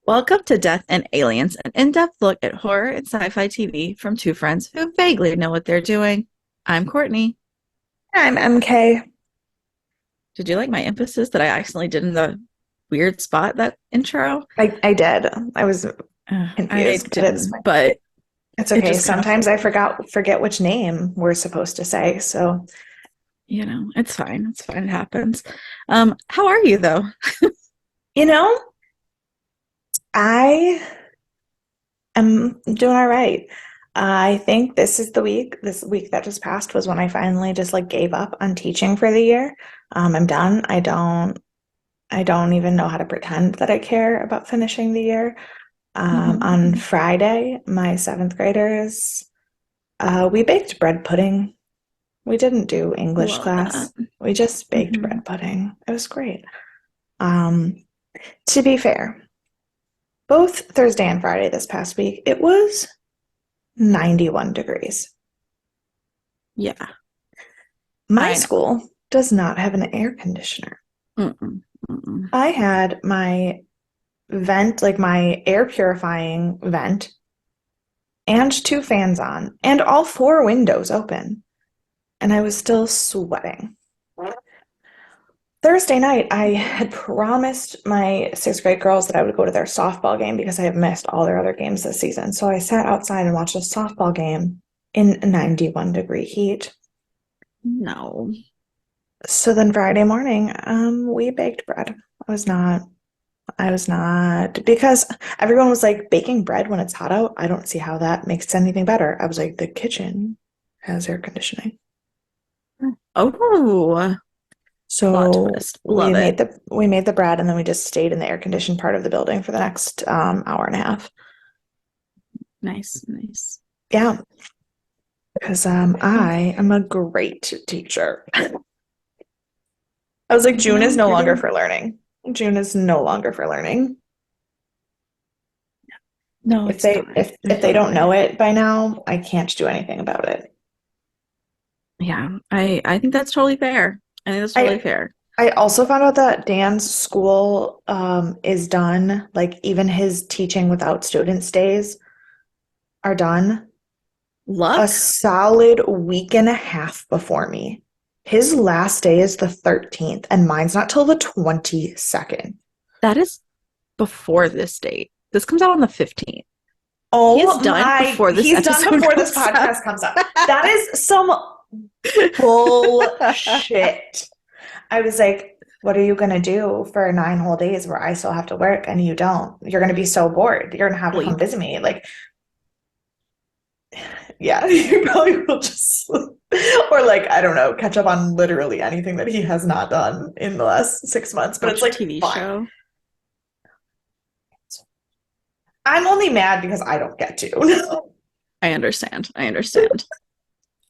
Welcome to Death and Aliens, an in-depth look at horror and sci-fi TV from two friends who vaguely know what they're doing. I'm Courtney. I'm MK. Did you like my emphasis that I accidentally did in the weird spot, that intro? I did. I was I confused, but didn't, but it's it okay. just kind of, Sometimes I forget which name we're supposed to say. So, it's fine. It's fine. It happens. How are you though? you know, I am doing all right. I think this week that just passed was when I finally just like gave up on teaching for the year. I'm done. I don't even know how to pretend that I care about finishing the year. On Mhm. Friday, my seventh graders, we baked bread pudding. We didn't do English Love that. class. We just baked hmm bread pudding. It was great. Um, to be fair, both Thursday and Friday this past week, it was 91 degrees. Yeah, My I know. school does not have an air conditioner. Mm-mm. Mm-mm. I had my vent, like my air purifying vent, and two fans on, and all four windows open, and I was still sweating. Thursday night, I had promised my sixth grade girls that I would go to their softball game because I have missed all their other games this season. So I sat outside and watched a softball game in 91-degree heat. No, So then Friday morning, we baked bread. I was not, because everyone was like baking bread when it's hot out. I don't see how that makes anything better. I was like, the kitchen has air conditioning. oh, plot So twist. Love it. we made the bread and then we just stayed in the air conditioned part of the building for the next hour and a half. Nice, nice. Yeah, because Oh, I am a great teacher. I was like, June is no you're longer doing. for learning. June is no longer for learning. No, If it's they not. if There's if they no don't know way. it by now, I can't do anything about it. Yeah, I think that's totally fair. I think that's totally I fair. I also found out that Dan's school is done, like even his teaching without students days are done a Luck? solid week and a half before me. His last day is the 13th, and mine's not till the 22nd. That is before this date. This comes out on the 15th. He is Oh done my, before this he's done episode before this comes out. podcast comes out. That is some bullshit. I was like, what are you going to do for 9 whole days where I still have to work and you don't? You're going to be so bored. You're going to have to come Sleep. visit me. Like, yeah, you probably will just, or like, I don't know, catch up on literally anything that he has not done in the last 6 months. But it's Watch a like, TV fine. show. I'm only mad because I don't get to. I understand. I understand.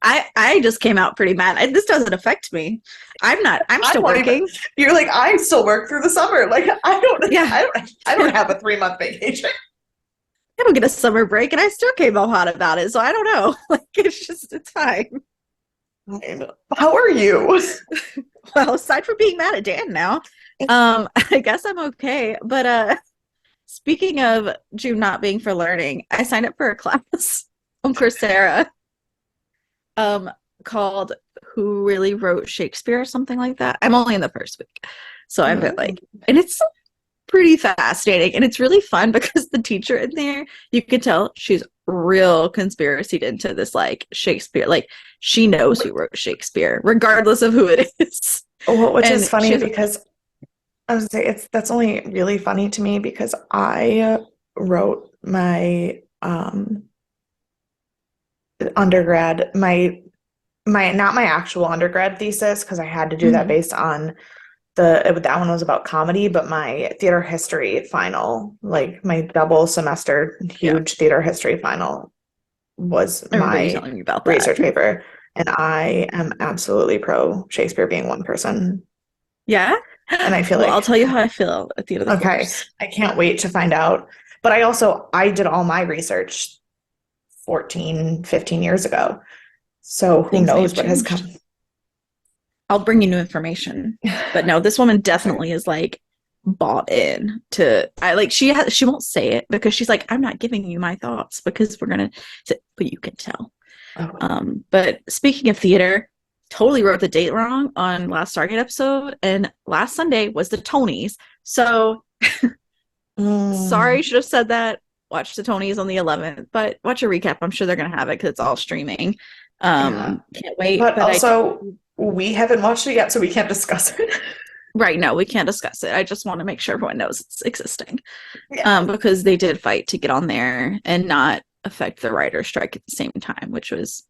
I just came out pretty mad. This doesn't affect me. I'm I still won't even. working. You're like, I still work through the summer. Like, Yeah. I don't have a 3 month vacation. I don't get a summer break and I still came out hot about it. So I don't know. Like it's fine. How are you? Well, aside from being mad at Dan now, I guess I'm okay. But speaking of June not being for learning, I signed up for a class on Coursera um called Who Really Wrote Shakespeare or something like that. I'm only in the first week. So I've been like, and it's pretty fascinating and it's really fun because the teacher in there, you can tell she's real conspiracy into this like Shakespeare. Like she knows who wrote Shakespeare, regardless of who it is. Which is And she funny has because I was say it's that's only really funny to me because I wrote my undergrad my not my actual undergrad thesis because I had to do that mhm, based on that one was about comedy, but my theater history final, like my double semester yeah, huge theater history final was I remember you my telling me about that. research paper. And I am absolutely pro Shakespeare being one person. Yeah. And I feel Well, I'll like, tell you how I feel at the end of the okay, course. I can't wait to find out. But I did all my research 14, 15 years ago. So who Things may knows have what has changed. come. I'll bring you new information. But no, this woman Okay. definitely is like bought in to I like she won't say it because she's like, I'm not giving you my thoughts because we're gonna say, but you can tell. Oh. But speaking of theater, totally wrote the date wrong on last Stargate episode, and last Sunday was the Tonys. So sorry, Mm. should have said that. Watch the Tonys on the 11th, but watch a recap. I'm sure they're gonna have it because it's all streaming. Yeah. Can't wait. But But I also, we haven't watched it yet, so we can't discuss it. right, no, we can't discuss it. I just want to make sure everyone knows it's existing. Yeah. Because they did fight to get on there and not affect the writer's strike at the same time, which was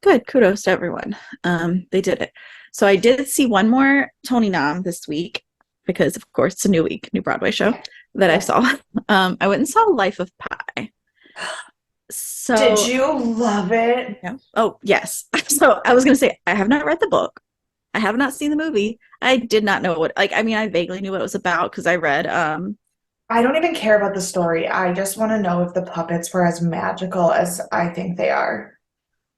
good. Kudos to everyone. They did it. So I did see one more Tony Nom this week because, of course, it's a new week, new Broadway show that I saw. I went and saw Life of Pi. Did So, you love it? yeah. Oh, yes. So I was going to say, I have not read the book. I have not seen the movie. I did not know what, like, I mean, I vaguely knew what it was about because I read, I don't even care about the story. I just want to know if the puppets were as magical as I think they are.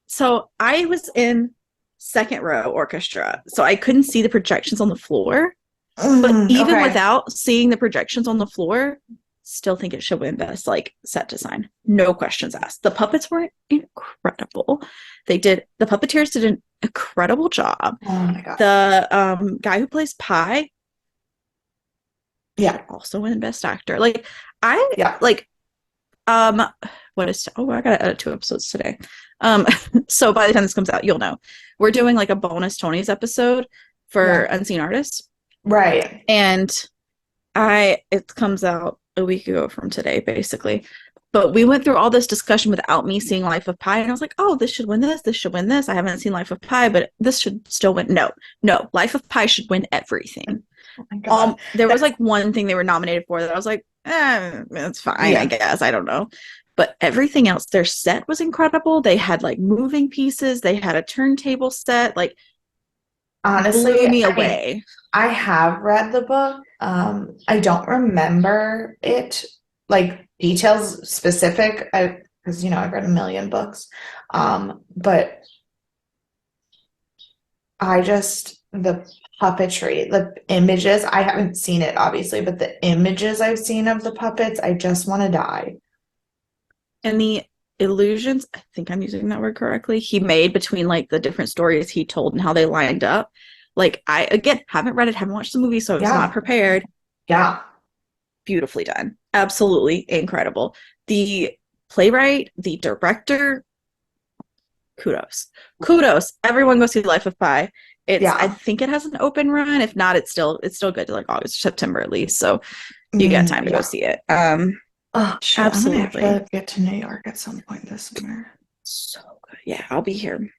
so I was in second row orchestra, so I couldn't see the projections on the floor. But even Okay. without seeing the projections on the floor, still think it should win best like set design. No questions asked. The puppets were incredible. The puppeteers did an incredible job. Oh my God. The guy who plays Pi Yeah. also win best actor. Like I Yeah. like what is I gotta edit 2 episodes today. So by the time this comes out, you'll know. We're doing like a bonus Tony's episode for Yeah. Unseen Artists. Right. And it comes out a week ago from today, basically. But we went through all this discussion without me seeing Life of Pi, and I was like, oh, this should win this, this should win this. I haven't seen Life of Pi, but this should still win. No, Life of Pi should win everything. Oh my God. There was like one thing they were nominated for that I was like, it's fine, I guess. I don't know. But everything else, their set was incredible. They had like moving pieces, they had a turntable set, like Honestly, blew me I mean, away. I have read the book. I don't remember it, like details specific, because I've read a million books. But the puppetry, the images, I haven't seen it obviously, but the images I've seen of the puppets, I just want to die. And the illusions, I think I'm using that word correctly, he made between like the different stories he told and how they lined up. Like I again haven't read it, haven't watched the movie, so I was not Yeah. prepared. Yeah. Beautifully done. Absolutely incredible. The playwright, the director, kudos. Kudos. Everyone go see Life of Pi. I Yeah. think it has an open run. If not, it's still good to like August, September at least. So you got time to go Yeah. see it. Oh, shit. I'm gonna have Absolutely. to get to New York at some point this summer. So good. Yeah, I'll be here.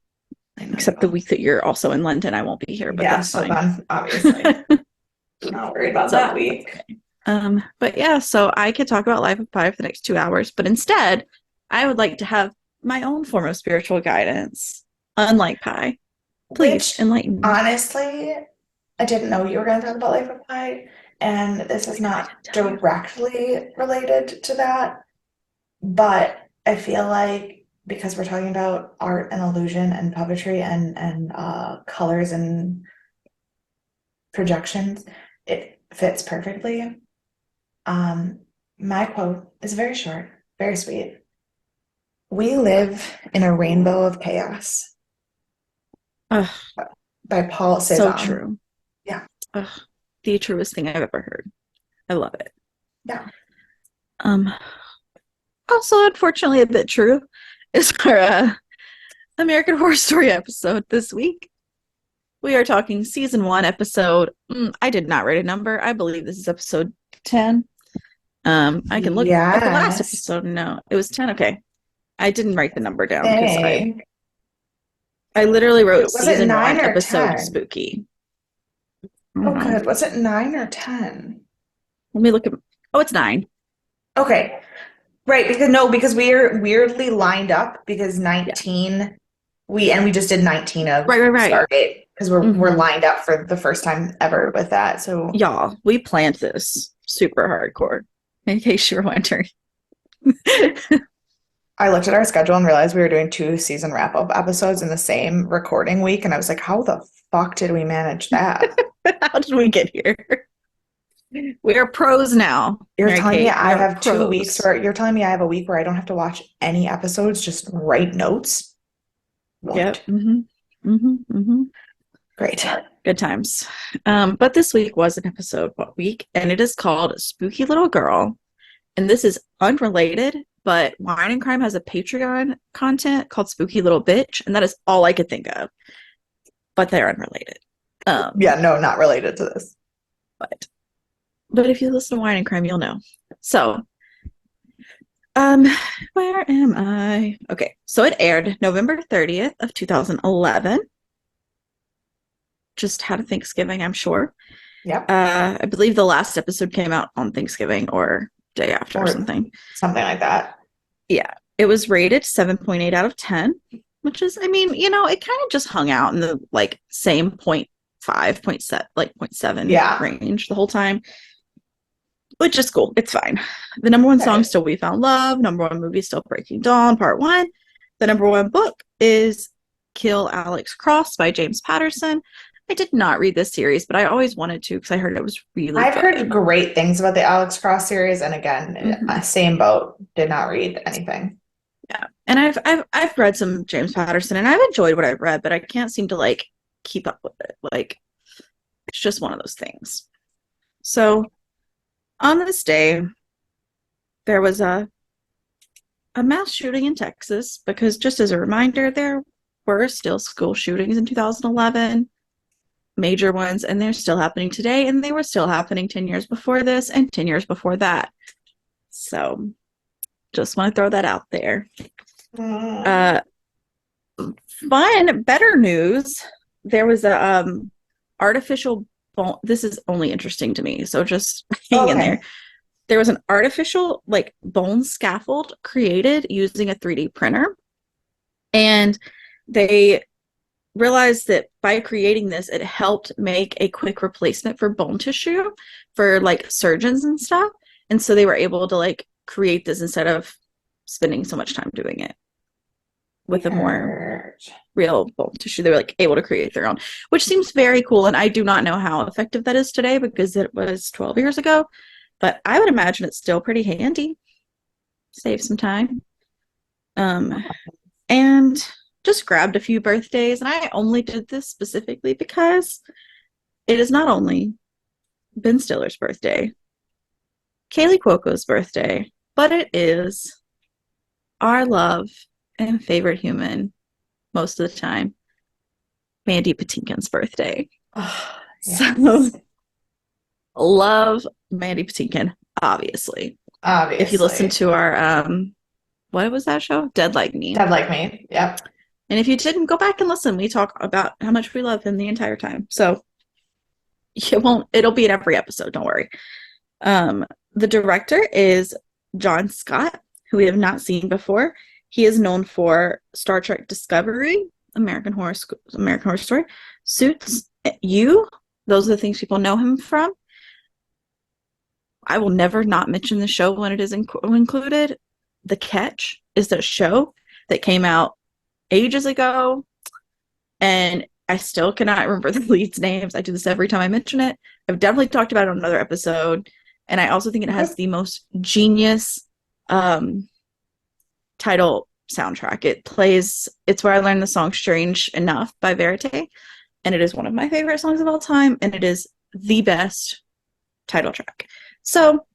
I know Except you the will. week that you're also in London, I won't be here, but Yeah, that's so fine. then obviously not worried about So that week. but yeah, so I could talk about Life of Pi for the next 2 hours, but instead, I would like to have my own form of spiritual guidance, unlike Pi. Please Which enlighten me. honestly, I didn't know you were going to talk about Life of Pi, and this is not directly related to that, but I feel like because we're talking about art and illusion and puppetry and colors and projections, it fits perfectly. My quote is very short, very sweet. We live in a rainbow of chaos Ugh, by Paul so Cézanne. true. Yeah. Ugh, the truest thing I've ever heard. I love it. Yeah. Also, unfortunately, a bit true is our American Horror Story episode this week. We are talking season 1, episode. I did not write a number. I believe this is episode 10. I can look at the last Yes. episode. No, it was 10. Okay. I didn't write the number down because Dang. I literally wrote Was it season 1, 9 or episode 10? spooky. I Oh, don't know. good. Was it 9 or 10? Let me look at. Oh, it's 9. Okay. Right, because we're weirdly lined up because 19 we just did 19 of Right. Stargate because we're Mhm. lined up for the first time ever with that. So Y'all, we planned this super hardcore, in case you were wondering. I looked at our schedule and realized we were doing 2 season wrap-up episodes in the same recording week, and I was like, how the fuck did we manage that? How did we get here? We are pros now, You're Mary telling me Kate. We I are have 2 weeks pros. where you're telling me I have a week where I don't have to watch any episodes, just write notes? Yep. What? Great. Good times. But this week was an episode what week, and it is called Spooky Little Girl. And this is unrelated, but Wine and Crime has a Patreon content called Spooky Little Bitch, and that is all I could think of. But they're unrelated. Yeah, no, not related to this. But but if you listen to Wine and Crime, you'll know. So, um, where am I? Okay, so it aired November 30th of 2011. Just had a Thanksgiving, I'm sure. Yep. I believe the last episode came out on Thanksgiving or day after or Or something. something like that. Yeah, it was rated 7.8 out of 10, which is, I mean, it kind of just hung out in the like same point five, point set, like 0.7 Yeah. range the whole time, which is cool. It's fine. The number one song Right. is still We Found Love. Number one movie is still Breaking Dawn, part one. The number one book is Kill Alex Cross by James Patterson. I did not read this series, but I always wanted to because I heard it was really I've heard good. great things about the Alex Cross series, and again, Mm-hmm. same boat. Did not read anything. Yeah, and I've read some James Patterson, and I've enjoyed what I've read, but I can't seem to like keep up with it. Like it's just one of those things. So on this day, there was a mass shooting in Texas because just as a reminder, there were still school shootings in 2011, major ones, and they're still happening today, and they were still happening 10 years before this and 10 years before that. So just want to throw that out there. Mm. Fun, better news. There was a artificial bone. This is only interesting to me, so just hang in there. Okay. There was an artificial like bone scaffold created using a 3D printer, and they realized that by creating this, it helped make a quick replacement for bone tissue for like surgeons and stuff. And so they were able to like create this instead of spending so much time doing it with a more Weird. real bone tissue. They were like able to create their own, which seems very cool. And I do not know how effective that is today because it was 12 years ago, but I would imagine it's still pretty handy. Save some time. Um, and just grabbed a few birthdays. And I only did this specifically because it is not only Ben Stiller's birthday, Kaylee Cuoco's birthday, but it is our love and favorite human most of the time, Mandy Patinkin's birthday. Oh, So yes. love Mandy Patinkin, obviously. If you listen Obviously. to our what was that show? Dead Like Me. Dead like me. Yep. And if you didn't, go back and listen. We talk about how much we love him the entire time. So it'll be in every episode, don't worry. The director is John Scott, who we have not seen before. He is known for Star Trek Discovery, American Horror Story, Suits, You. Those are the things people know him from. I will never not mention the show when it is included. The Catch is the show that came out ages ago, and I still cannot remember the leads' names. I do this every time I mention it. I've definitely talked about it on another episode, and I also think it has the most genius um, title soundtrack. It's where I learned the song Strange Enough by Verite, and it is one of my favorite songs of all time, and it is the best title track. So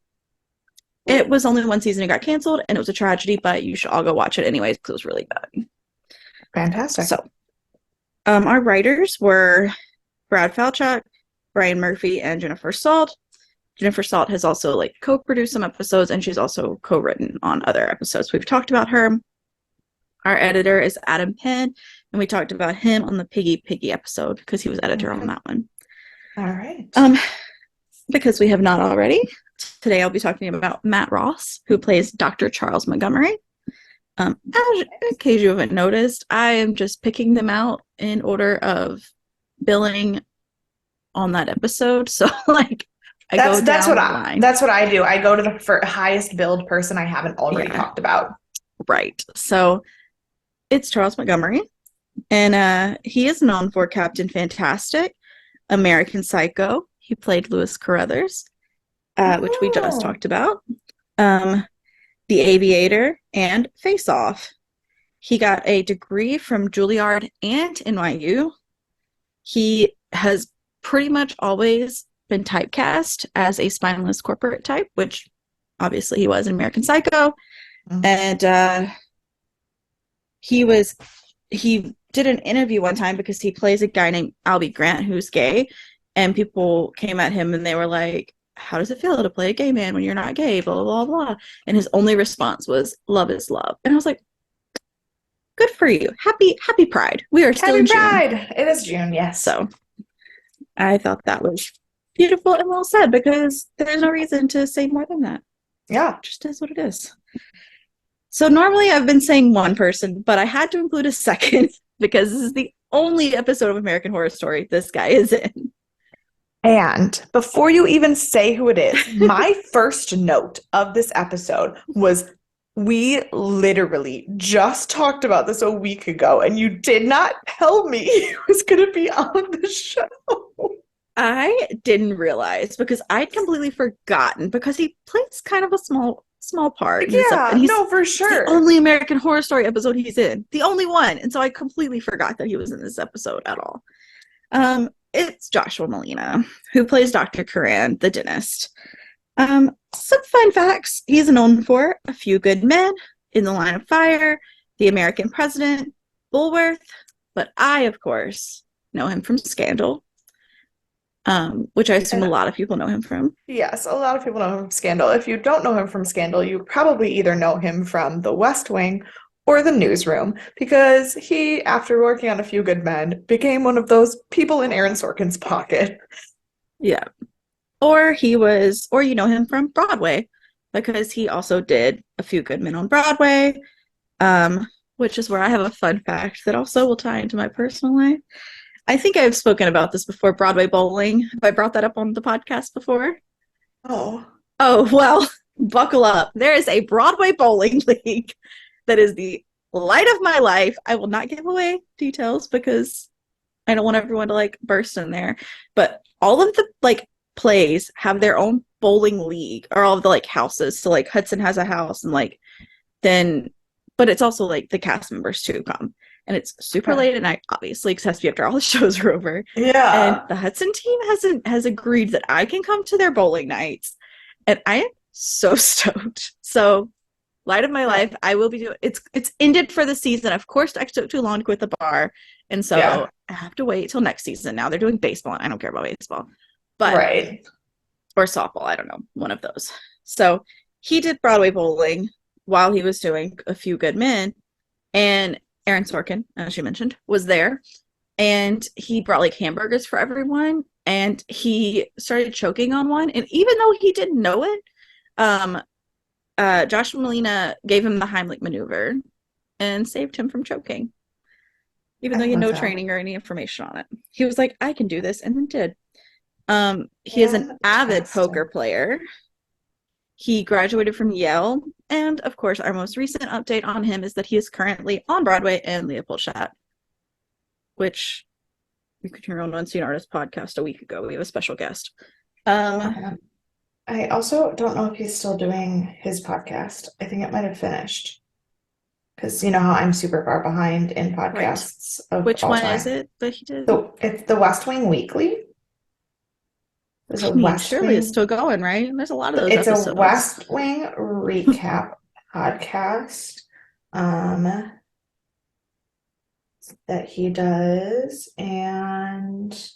it was only one season, it got canceled, and it was a tragedy, but you should all go watch it anyways because it was really good. Fantastic. So our writers were Brad Falchuk, Brian Murphy, and Jennifer Salt. Jennifer Salt has also like co-produced some episodes, and she's also co-written on other episodes. We've talked about her. Our editor is Adam Penn, and we talked about him on the Piggy episode because he was editor on that one. All right. Because we have not already, today I'll be talking about Matt Ross, who plays Dr. Charles Montgomery. In case you haven't noticed, I am just picking them out in order of billing on that episode. So like I go That's down what the I line. that's what I do. I go to the highest billed person I haven't already talked about. Right. So it's Charles Montgomery, and he is known for Captain Fantastic, American Psycho. He played Lewis Carruthers, which we just Oh. talked about. Um, The Aviator, and Face Off. He got a degree from Juilliard and NYU. He has pretty much always been typecast as a spineless corporate type, which obviously he was in American Psycho. Mm. And he did an interview one time because he plays a guy named Albie Grant who's gay, and people came at him and they were like, how does it feel to play a gay man when you're not gay, blah blah blah. And his only response was, love is love. And I was like, good for you. Happy Pride. We are still Happy in June. Pride. It is June, yes. So I thought that was beautiful and well said, because there's no reason to say more than that. Yeah. It just is what it is. So normally I've been saying one person, but I had to include a second because this is the only episode of American Horror Story this guy is in. And before you even say who it is, my first note of this episode was, we literally just talked about this a week ago, and you did not tell me he was going to be on the show. I didn't realize because I'd completely forgotten, because he plays kind of a small part in this Yeah, and he's no, for sure. the only American Horror Story episode he's in, the only one, and so I completely forgot that he was in this episode at all. It's Joshua Malina, who plays Dr. Curran, the dentist. Some fun facts: he's known for A Few Good Men, In the Line of Fire, The American President, Bulworth, but I, of course, know him from Scandal, which I assume a lot of people know him from. Yes, a lot of people know him from Scandal. If you don't know him from Scandal, you probably either know him from The West Wing or The Newsroom, because he, after working on A Few Good Men, became one of those people in Aaron Sorkin's pocket. Yeah. Or you know him from Broadway, because he also did A Few Good Men on Broadway, which is where I have a fun fact that also will tie into my personal life. I think I've spoken about this before, Broadway bowling. Have I brought that up on the podcast before? Oh. Oh, well, buckle up. There is a Broadway bowling league that is the light of my life. I will not give away details because I don't want everyone to like burst in there. But all of the like plays have their own bowling league, or all of the like houses. So like Hudson has a house, and like then, but it's also like the cast members too come. And it's super late at night, obviously, because it has to be after all the shows are over. Yeah. And the Hudson team has agreed that I can come to their bowling nights, and I am so stoked. So, light of my life, I will be doing. It's ended for the season. Of course, I took too long to quit the bar, and so I have to wait till next season. Now they're doing baseball, and I don't care about baseball, but right, or softball. I don't know, one of those. So he did Broadway bowling while he was doing A Few Good Men, and Aaron Sorkin, as you mentioned, was there, and he brought like hamburgers for everyone, and he started choking on one, and even though he didn't know it, Josh Molina gave him the Heimlich maneuver and saved him from choking, even though he had no training or any information on it. He was like, I can do this, and then did. He is an avid poker player. He graduated from Yale, and of course, our most recent update on him is that he is currently on Broadway in Leopoldstadt, which you could hear on Unseen Artist podcast a week ago. We have a special guest. I also don't know if he's still doing his podcast. I think it might have finished, because you know how I'm super far behind in podcasts. Right. Which one is it that he did? So it's the West Wing Weekly. There's a West Wing. It's still going, right? There's a lot of those episodes. It's a West Wing recap podcast that he does, and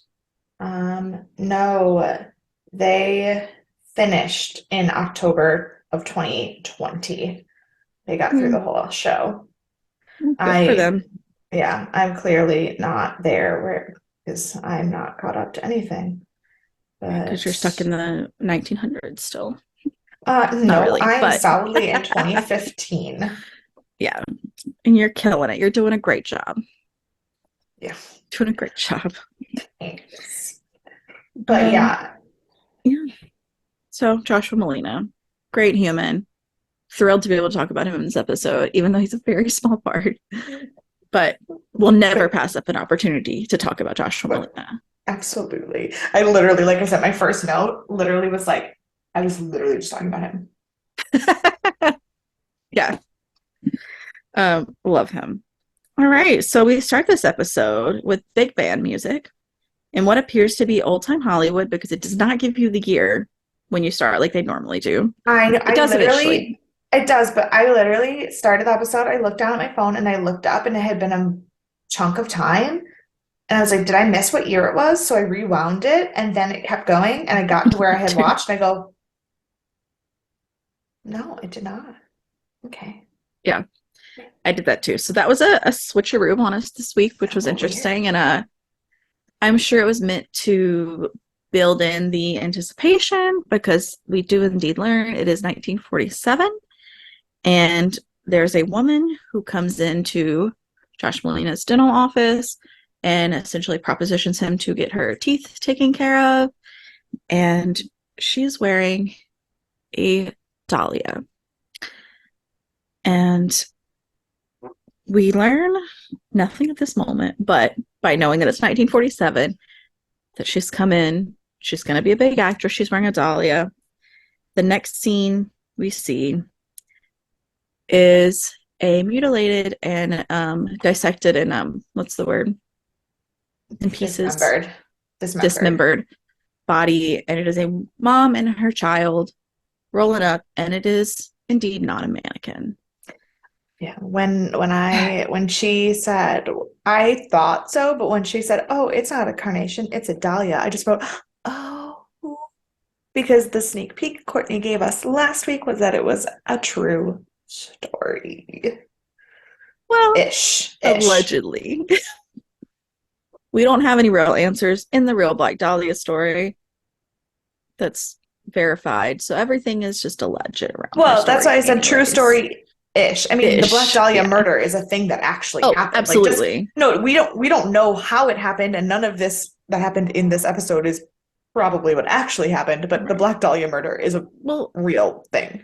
no, they finished in October of 2020. They got through the whole show. Good for them. Yeah, I'm clearly not there because I'm not caught up to anything. Because you're stuck in the 1900s still. No, really, I'm solidly in 2015. Yeah, and you're killing it. You're doing a great job. Yeah. Doing a great job. Thanks. But yeah. So Joshua Molina, great human. Thrilled to be able to talk about him in this episode, even though he's a very small part. But we'll never pass up an opportunity to talk about Joshua Molina. Absolutely. I literally, like I said, my first note literally was like, I was literally just talking about him. Yeah. Love him. All right, so we start this episode with big band music in what appears to be old time Hollywood because it does not give you the year when you start like they normally do. It I does eventually. literally, it does, but I literally started the episode. I looked down at my phone and I looked up and it had been a chunk of time. And I was like, did I miss what year it was? So I rewound it and then it kept going and I got to where I had watched and I go, no, it did not. Okay. Yeah, I did that too. So that was a switcheroo on us this week, which was Oh, weird. interesting. And I'm sure it was meant to build in the anticipation because we do indeed learn it is 1947. And there's a woman who comes into Josh Molina's dental office and essentially propositions him to get her teeth taken care of. And she's wearing a dahlia. And we learn nothing at this moment, but by knowing that it's 1947, that she's come in, she's going to be a big actress, she's wearing a dahlia. The next scene we see is a mutilated and dissected and what's the word, in pieces, Dismembered. Dismembered. dismembered body, and it is a mom and her child rolling up, and it is indeed not a mannequin. Yeah. When she said, I thought so, but when she said, oh, it's not a carnation, it's a dahlia, I just wrote, oh, because the sneak peek Courtney gave us last week was that it was a true story. Well, Ish. allegedly. We don't have any real answers in the real Black Dahlia story that's verified. So everything is just alleged around her Well, that's story, why I said true anyways. story ish. I mean, the Black Ish. Dahlia Yeah. murder is a thing that actually Oh, happened. Like just absolutely. no, we don't know how it happened, and none of this that happened in this episode is probably what actually happened, but the Right. Black Dahlia murder is a Well, real thing.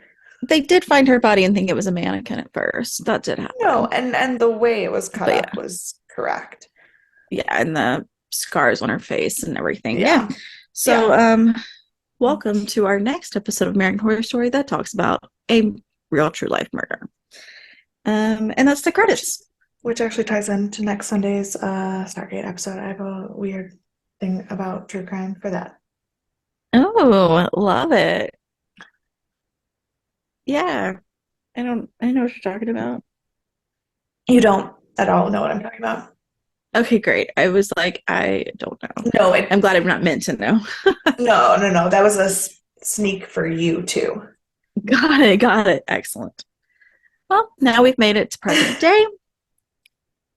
they did find her body and think it was a mannequin at first. That did No, happen. and the way it was cut But up yeah, was correct. yeah, and the scars on her face and everything. Yeah. Yeah. So, Yeah. welcome to our next episode of American Horror Story that talks about a real true life murder. And that's the credits. Which actually ties into next Sunday's Stargate episode. I have a weird thing about true crime for that. Oh, love it. Yeah. I know what you're talking about. You don't at all know what I'm talking about. Okay, great. I was like, I don't know. No, I'm glad I'm not meant to know. no. That was a sneak for you too. Got it, got it. Excellent. Well, now we've made it to present day,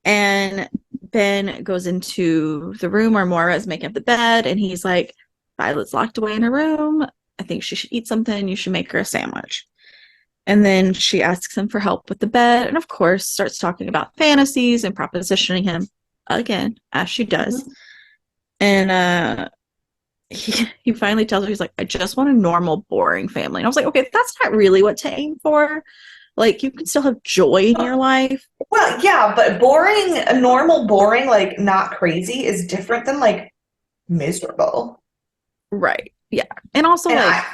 and Ben goes into the room where Moira is making up the bed, and he's like, Violet's locked away in her room. I think she should eat something. You should make her a sandwich. And then she asks him for help with the bed, and of course, starts talking about fantasies and propositioning him again, as she does. Mhm. And he finally tells her, he's like, I just want a normal, boring family. And I was like, okay, that's not really what to aim for. Like, you can still have joy in your life. Well, yeah, but boring, a normal boring, like not crazy is different than like miserable. Right. Yeah. And also, And like, I,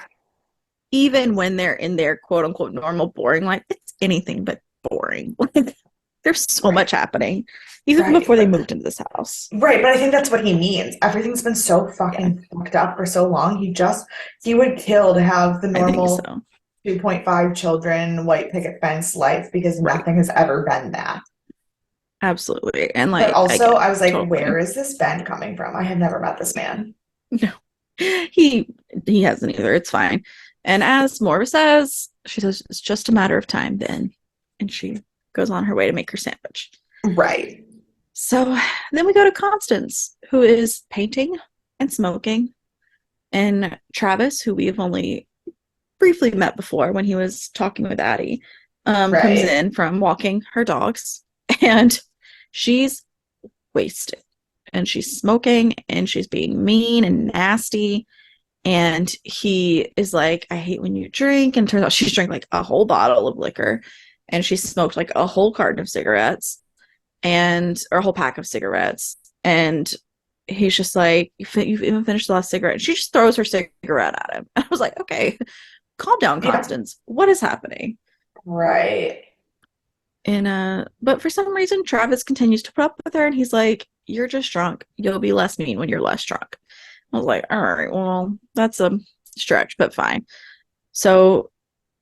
even when they're in their quote unquote normal, boring life, it's anything but boring. Like, there's so right, much happening, even right, before they but moved into this house. right, but I think that's what he means. Everything's been so Yeah, fucking fucked up for so long. He would kill to have the I think normal so. 2.5 children, white picket fence life because Right. nothing has ever been that. Absolutely. And, But like, also, again, I was like, where totally. is this Ben coming from? I have never met this man. No, he he hasn't either. It's fine. And as Morva says, she says it's just a matter of time then, and she goes on her way to make her sandwich. Right. So then we go to Constance, who is painting and smoking, and Travis, who we have only briefly met before when he was talking with Addie, comes Right. in from walking her dogs, and she's wasted, and she's smoking, and she's being mean and nasty. And he is like, I hate when you drink. And turns out she's drank like a whole bottle of liquor, and she smoked like a whole carton of cigarettes, and or a whole pack of cigarettes. And he's just like, you've even finished the last cigarette. And she just throws her cigarette at him. I was like, okay, calm down, Yeah. Constance. What is happening? Right. And but for some reason Travis continues to put up with her and he's like, you're just drunk. You'll be less mean when you're less drunk. I was like, all right, well, that's a stretch, but fine. So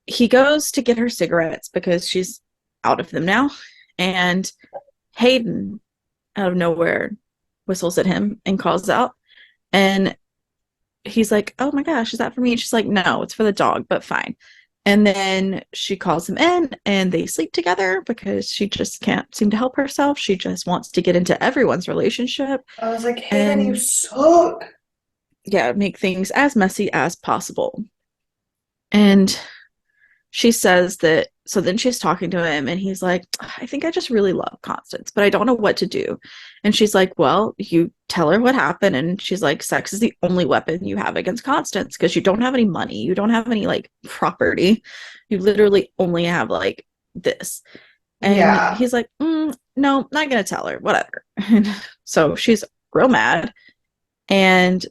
he goes to get her cigarettes because she's out of them now. And Hayden, out of nowhere, whistles at him and calls out. And he's like, oh my gosh, is that for me? And she's like, no, it's for the dog, but fine. And then she calls him in and they sleep together because she just can't seem to help herself. She just wants to get into everyone's relationship I was like, Hayden, you and, suck. yeah, make things as messy as possible. And she says that, so then she's talking to him and he's like, I think I just really love Constance, but I don't know what to do. And she's like, well, you tell her what happened. And she's like, sex is the only weapon you have against Constance because you don't have any money. You don't have any like property. You literally only have like this. And Yeah. he's like, no, not going to tell her, whatever. And so she's real mad. And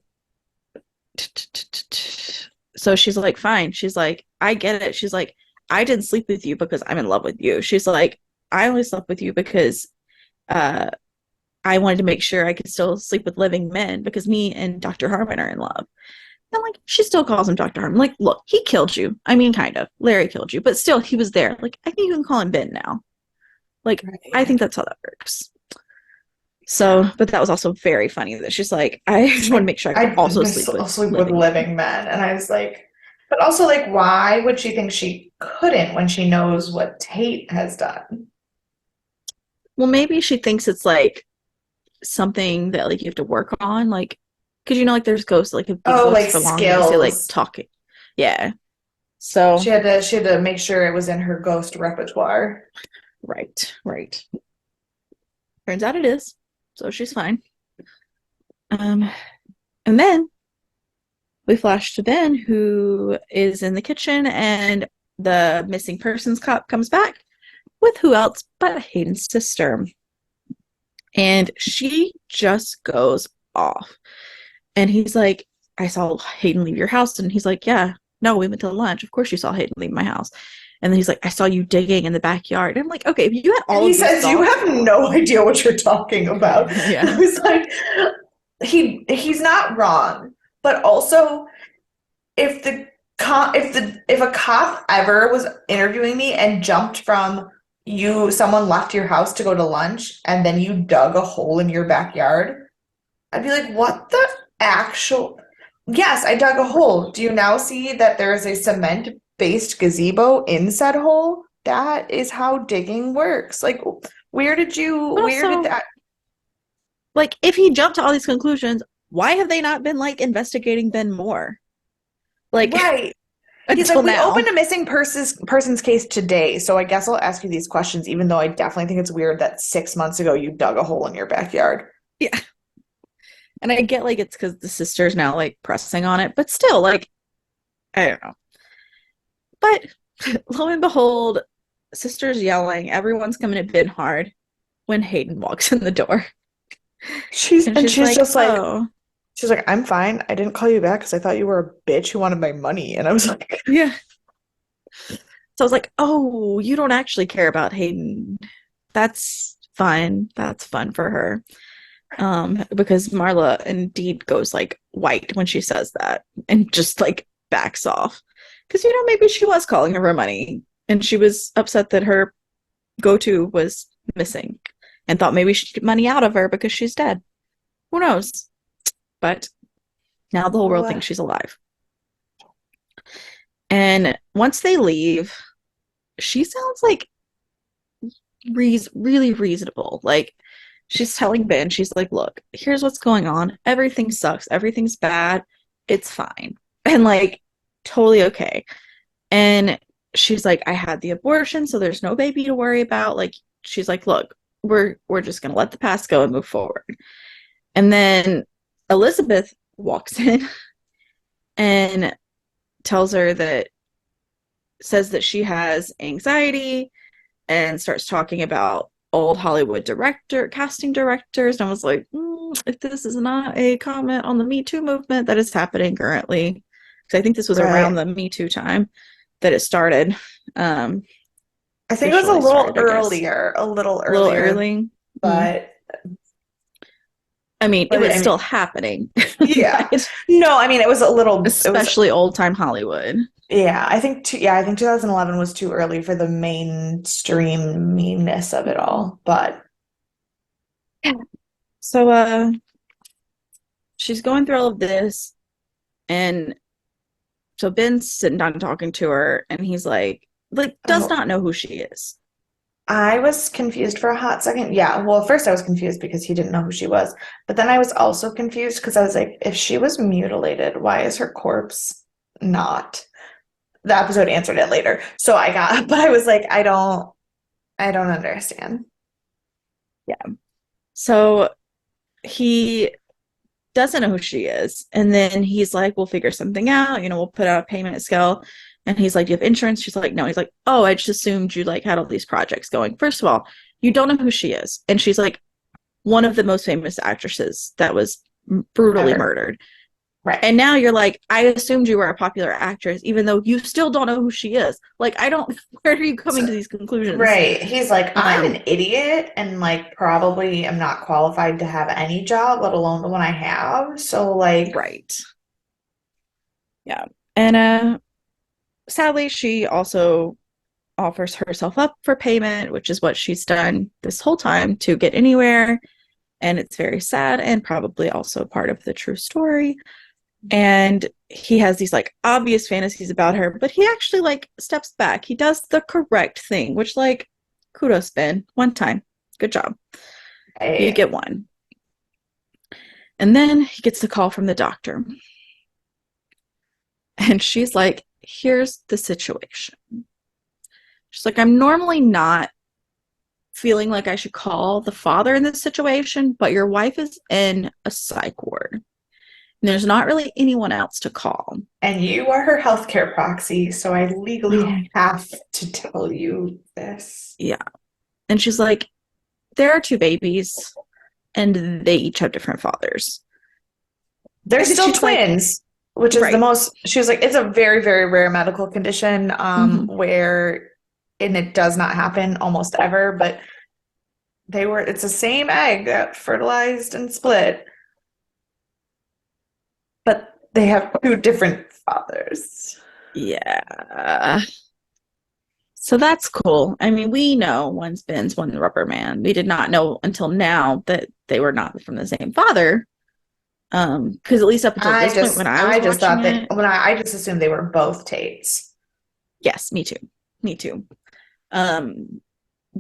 so she's like, fine. She's like, I get it. She's like, I didn't sleep with you because I'm in love with you. She's like, I only slept with you because uh, I wanted to make sure I could still sleep with living men because me and Dr. Harmon are in love. And like, she still calls him Dr. Harmon. Like, look, he killed you. I mean, kind of. Larry killed you, but still, he was there. Like, I think you can call him Ben now. Like, I Right. think that's how that works. So, but that was also very funny that she's like, I just want to make sure I can I also just sleep with sleep with living men. living men. And I was like, but also like, why would she think she couldn't when she knows what Tate has done? Well, maybe she thinks it's like something that like you have to work on, like because like there's ghosts like have be Oh, ghosts like for long because they like skills. talking. Yeah. So She had to make sure it was in her ghost repertoire. right, right. Turns out it is. So she's fine. Um, and then we flash to Ben, who is in the kitchen, and the missing persons cop comes back with who else but Hayden's sister, and she just goes off. And he's like, I saw Hayden leave your house. And he's like, yeah, no, we went to lunch. Of course you saw Hayden leave my house. And then he's like, I saw you digging in the backyard. And I'm like, okay, if you had And all he of these says, "You thoughts, have no idea what you're talking about." I yeah. was like, he's not wrong, but also if the if a cop ever was interviewing me and jumped from someone left your house to go to lunch and then you dug a hole in your backyard, I'd be like, what the actual? Yes, I dug a hole. Do you now see that there is a cement-based gazebo in said hole? That is how digging works. Like, But where did also, that? like, if he jumped to all these conclusions, why have they not been like investigating Ben more? Like Right. He's until like, we opened now. a missing person's case today, so I guess I'll ask you these questions, even though I definitely think it's weird that 6 months ago you dug a hole in your backyard. Yeah. And I get like it's because the sister's now like pressing on it, but still, like, I don't know. But lo and behold, sister's yelling, everyone's coming at Ben hard when Hayden walks in the door. And she's She's like, just like, oh, I'm fine. I didn't call you back because I thought you were a bitch who wanted my money. And I was like, yeah. So I was like, oh, you don't actually care about Hayden. That's fine. That's fun for her. Because Marla indeed goes like white when she says that and just like backs off. Because, maybe she was calling her for money and she was upset that her go to was missing and thought maybe she'd get money out of her because she's dead. Who knows? But now the whole world well, thinks she's alive. And once they leave, she sounds like really reasonable. Like she's telling Ben, she's like, look, here's what's going on. Everything sucks. Everything's bad. It's fine. And like totally okay. And she's like, I had the abortion, so there's no baby to worry about. Like she's like, look, we're just gonna let the past go and move forward. And then Elizabeth walks in and tells her that says that she has anxiety and starts talking about old Hollywood casting directors. And I was like, if this is not a comment on the Me Too movement that is happening currently. Because I think this was around Right. the Me Too time that it started. Um, I think it was Officially started, I guess. a little A little earlier, early. Mm. but I mean, it but was I mean, still happening, yeah. but No, I mean it was a little it was especially old time Hollywood. yeah, I think 2011 was too early for the mainstreaminess of it all, but So she's going through all of this, and so Ben's sitting down talking to her, and he's like does oh, not know who she is. I was confused for a hot second. Yeah, well, at first I was confused because he didn't know who she was, but then I was also confused because I was like, if she was mutilated, why is her corpse not? The episode answered it later. So I got, but I was like, I don't understand. Yeah. So he doesn't know who she is. And then he's like, we'll figure something out. We'll put out a payment scale. And he's like, do you have insurance? She's like, no. He's like, oh, I just assumed you like had all these projects going. First of all, you don't know who she is. And she's like one of the most famous actresses that was brutally Ever. murdered. Right. And now you're like, I assumed you were a popular actress, even though you still don't know who she is. Like, I don't, where are you coming So, to these conclusions? right. He's like, I'm Um, an idiot and like probably am not qualified to have any job, let alone the one I have. So like, right. Yeah. And sadly, she also offers herself up for payment, which is what she's done this whole time to get anywhere. And it's very sad and probably also part of the true story. And he has these like obvious fantasies about her, but he actually like steps back. He does the correct thing, which like kudos, Ben. One time. Good job. You I, get one. And then he gets the call from the doctor. And she's like, here's the situation. She's like, I'm normally not feeling like I should call the father in this situation, but your wife is in a psych ward. And there's not really anyone else to call. and you are her healthcare proxy, so I Oh, legally have to tell you this. yeah. And she's like, there are two babies, and they each have different fathers. They're And still she's like, twins, which is the right. most, she was like, it's a very, very rare medical condition, Mm-hmm. where, and it does not happen almost ever, but it's the same egg that fertilized and split, but they have two different fathers. Yeah. So that's cool. I mean, we know one's Ben's, one Rubber Man. We did not know until now that they were not from the same father. Because at least up until this point when I was I just watching thought that it, I just assumed they were both Tates. yes, me too. Me too. Um,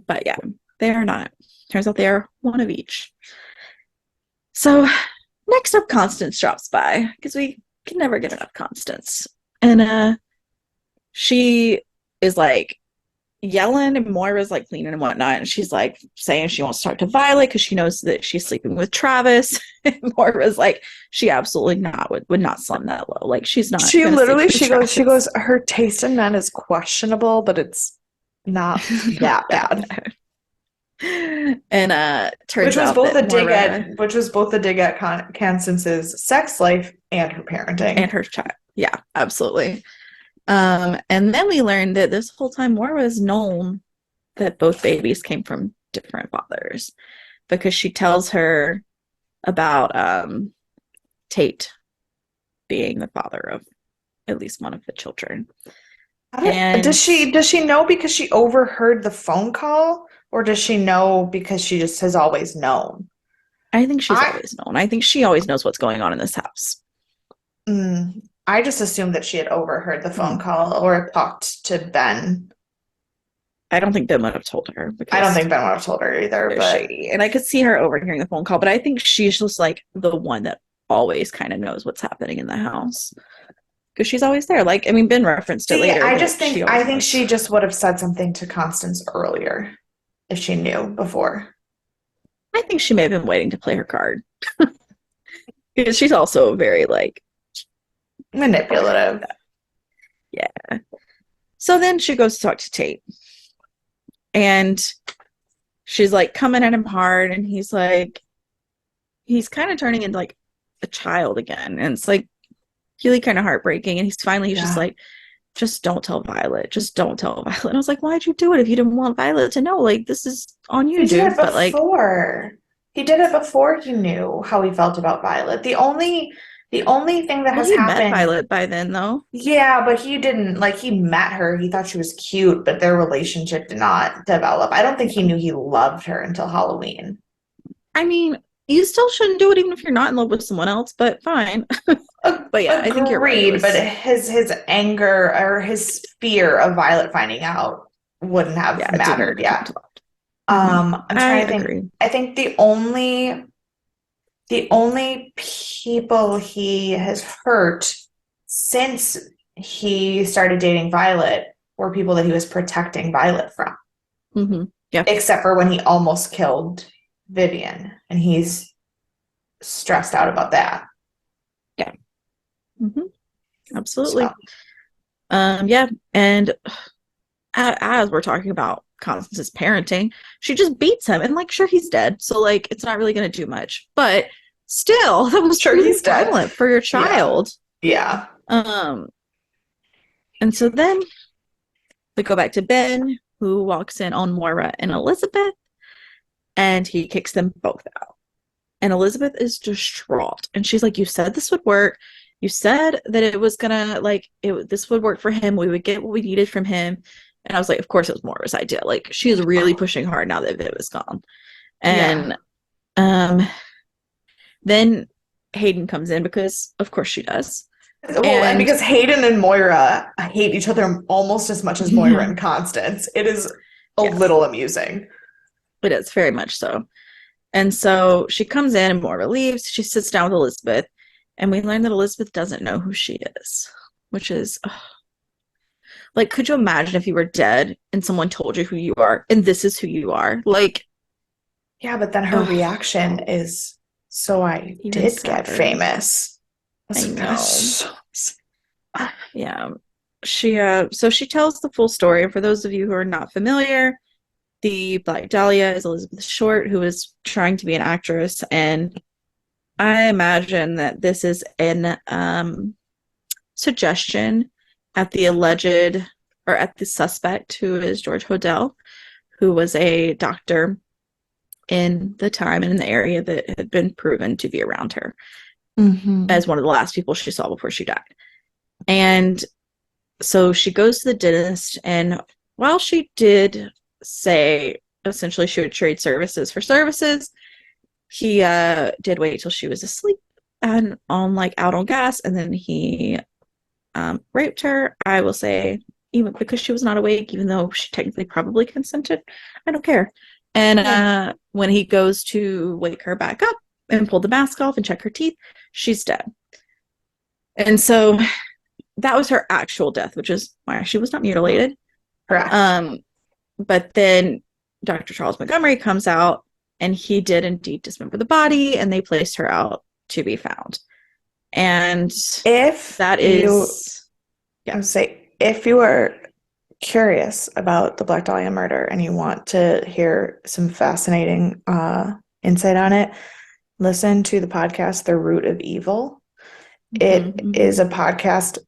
but yeah, they are not. Turns out they are one of each. So next up, Constance drops by because we can never get enough Constance. And she is like yelling, and Moira's like cleaning and whatnot, and she's like saying she wants to talk to Violet because she knows that she's sleeping with Travis. And Moira's like, she absolutely not would not slum that low. Like she's not She gonna sleep literally, with she Travis. goes, her taste in men is questionable, but it's not Not that that bad. bad. And turns out that Moira Which was both a dig at Constance's sex life and her and parenting. her child, yeah, absolutely. And then we learned that this whole time Moira has known that both babies came from different fathers because she tells her about Tate being the father of at least one of the children. And Does she know because she overheard the phone call, or does she know because she just has always known? I think she's I always known. I think she always knows what's going on in this house. I just assumed that she had overheard the phone Mm. call or talked to Ben. I don't think Ben would have told her I don't because think Ben would have told her either, they're but shady. And I could see her overhearing the phone call, but I think she's just like the one that always kind of knows what's happening in the house because she's always there. Like, I mean, Ben referenced it see, later that she I always think knows. she just would have said something to Constance earlier if she knew before. I think she may have been waiting to play her card because she's also very like, Manipulative. yeah. So then she goes to talk to Tate, and she's like coming at him hard, and he's like, he's kind of turning into like a child again. And it's like really kind of heartbreaking. And he's just Yeah. like, just don't tell Violet. Just don't tell Violet. And I was like, why'd you do it if you didn't want Violet to know? Like, this is on you, He did it dude. But like, before. He did it before he knew how he felt about Violet. The only thing that well, has he met happened, Violet by then, though. yeah, but he didn't like he met her. He thought she was cute, but their relationship did not develop. I don't think he Yeah. knew he loved her until Halloween. I mean, you still shouldn't do it even if you're not in love with someone else, but fine. But yeah, I think you're right. It Agreed, but was, his anger or his fear of Violet finding out wouldn't have yeah, it mattered. didn't come Yeah. to that. I'm I trying to think. agree. I think the only people he has hurt since he started dating Violet were people that he was protecting Violet from, Yeah, except for when he almost killed Vivian, and he's stressed out about that. yeah. hmm So, Absolutely. Yeah, and as we're talking about Constance's parenting, she just beats him, and like, sure, he's dead, so like, it's not really going to do much, but still, that was sure, really he's dead. violent for your Yeah. child. Yeah. Um, and so then we go back to Ben, who walks in on Moira and Elizabeth, and he kicks them both out. And Elizabeth is distraught, and she's like, "You said this would work. You said that it was gonna like it. This would work for him. We would get what we needed from him." And I was like, "Of course, it was Moira's idea. Like, she is really pushing hard now that Viv is gone." Yeah. And um, then Hayden comes in because, of course, she does. Well, and And because Hayden and Moira hate each other almost as much as Moira yeah, and Constance, it is a yes, little amusing. it is very much so. And so she comes in and Moira leaves. She sits down with Elizabeth, and we learn that Elizabeth doesn't know who she is, which is like, could you imagine if you were dead and someone told you who you are and this is who you are? Like, Yeah, but then her reaction is, so I even did get sadder. famous. I That's know. so Yeah. So she tells the full story. And for those of you who are not familiar, the Black Dahlia is Elizabeth Short, who is trying to be an actress. And I imagine that this is an suggestion at the alleged or at the suspect, who is George Hodel, who was a doctor in the time and in the area that had been proven to be around her Mm-hmm. as one of the last people she saw before she died. And so she goes to the dentist, and while she did say essentially she would trade services for services, he did wait till she was asleep and on like out on gas, and then he raped her. I will say, even because she was not awake, even though she technically probably consented, I don't care. And Yeah. when he goes to wake her back up and pull the mask off and check her teeth, she's dead. And so that was her actual death, which is why she was not mutilated. Correct. Um, but then Dr. Charles Montgomery comes out, and he did indeed dismember the body, and they placed her out to be found. And If that you, is, I yeah. would say, if you are curious about the Black Dahlia murder and you want to hear some fascinating insight on it, listen to the podcast The Root of Evil. Mm-hmm, It mm-hmm. is a podcast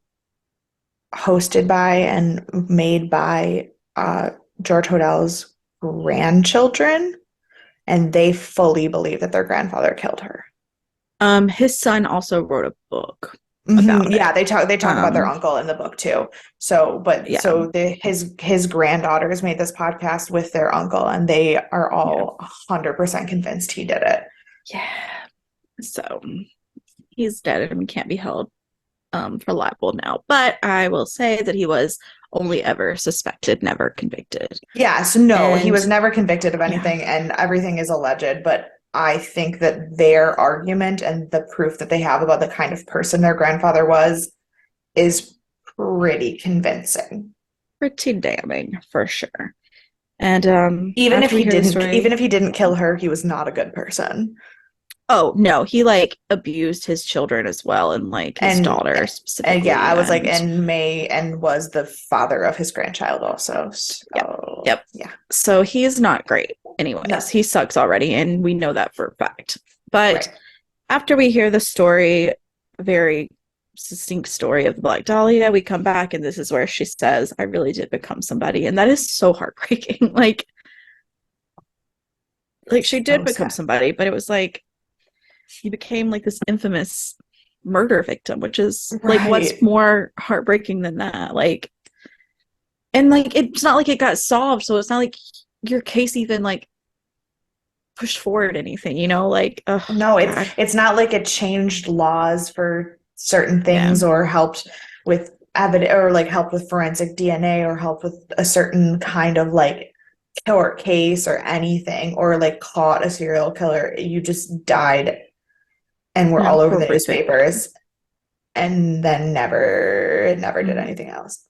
hosted by and made by George Hodel's grandchildren, and they fully believe that their grandfather killed her. His son also wrote a book Mhm. about Yeah, it. they talk about their uncle in the book too. So, but Yeah, so his granddaughters made this podcast with their uncle, and they are yeah, all 100% convinced he did it. yeah. So he's dead and can't be held for libel now. But I will say that he was only ever suspected, never convicted. Yes, no, he And was never convicted of yeah, anything, and everything is alleged, but I think that their argument and the proof that they have about the kind of person their grandfather was is pretty convincing. pretty damning for sure. And Even if after we he hear the didn't, even story, if he didn't kill her, he was not a good person. oh no, he like abused his children as well, and like his And daughter and yeah, specifically. I was like, And and was the father of his grandchild also. yep, So yep. yeah, So he is not great. no, Anyways, he sucks already, and we know that for a fact. But right. after we hear the story, very succinct story of the Black Dahlia, we come back and this is where she says, I really did become somebody. And that is so heartbreaking. Like she did So become sad. somebody, but it was like you became like this infamous murder victim, which is like what's Right. more heartbreaking than that? Like, and like it's not like it got solved, so it's not like your case even like pushed forward anything, like, oh No, God. it's not like it changed laws for certain Yeah. things or helped with evidence or like helped with forensic DNA or helped with a certain kind of like court case or anything or like caught a serial killer. You just died and were An all over the horrific. newspapers and then never did Mhm. anything else.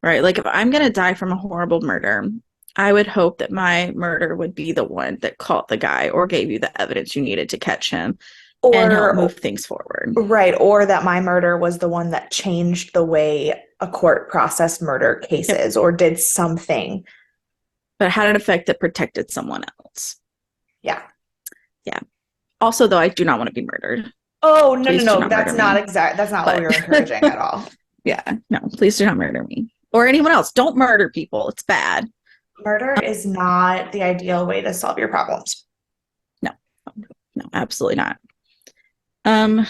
Right. Like if I'm gonna die from a horrible murder, I would hope that my murder would be the one that caught the guy or gave you the evidence you needed to catch him and help Or move things forward. right, or that my murder was the one that changed the way a court processed murder Yep. cases or did something. But had an effect that protected someone else. Yeah. Yeah. Also, though, I do not want to be murdered. Oh, no, no, Please do no. not murder me. That's not what we But were encouraging at all. yeah, no, please do not murder me or anyone else. Don't murder people. It's bad. Murder is not the ideal way to solve your problems. No, no, absolutely not. Um,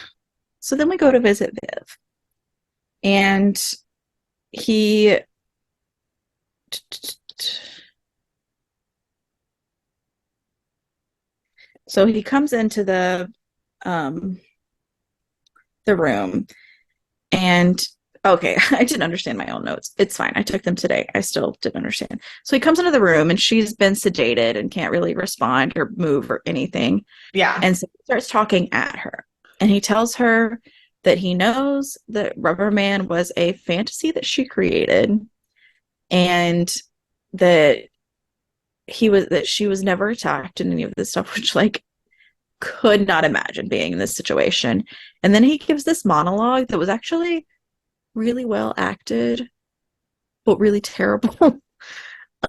so then we go to visit Viv, and he so he comes into um the room and okay, I didn't understand my own notes. It's fine. I took them today. I still didn't understand. So he comes into the room and she's been sedated and can't really respond or move or anything. Yeah. And so he starts talking at her. And he tells her that he knows that Rubber Man was a fantasy that she created and that she was never attacked in any of this stuff, which like could not imagine being in this situation. And then he gives this monologue that was actually really well acted, but really terrible.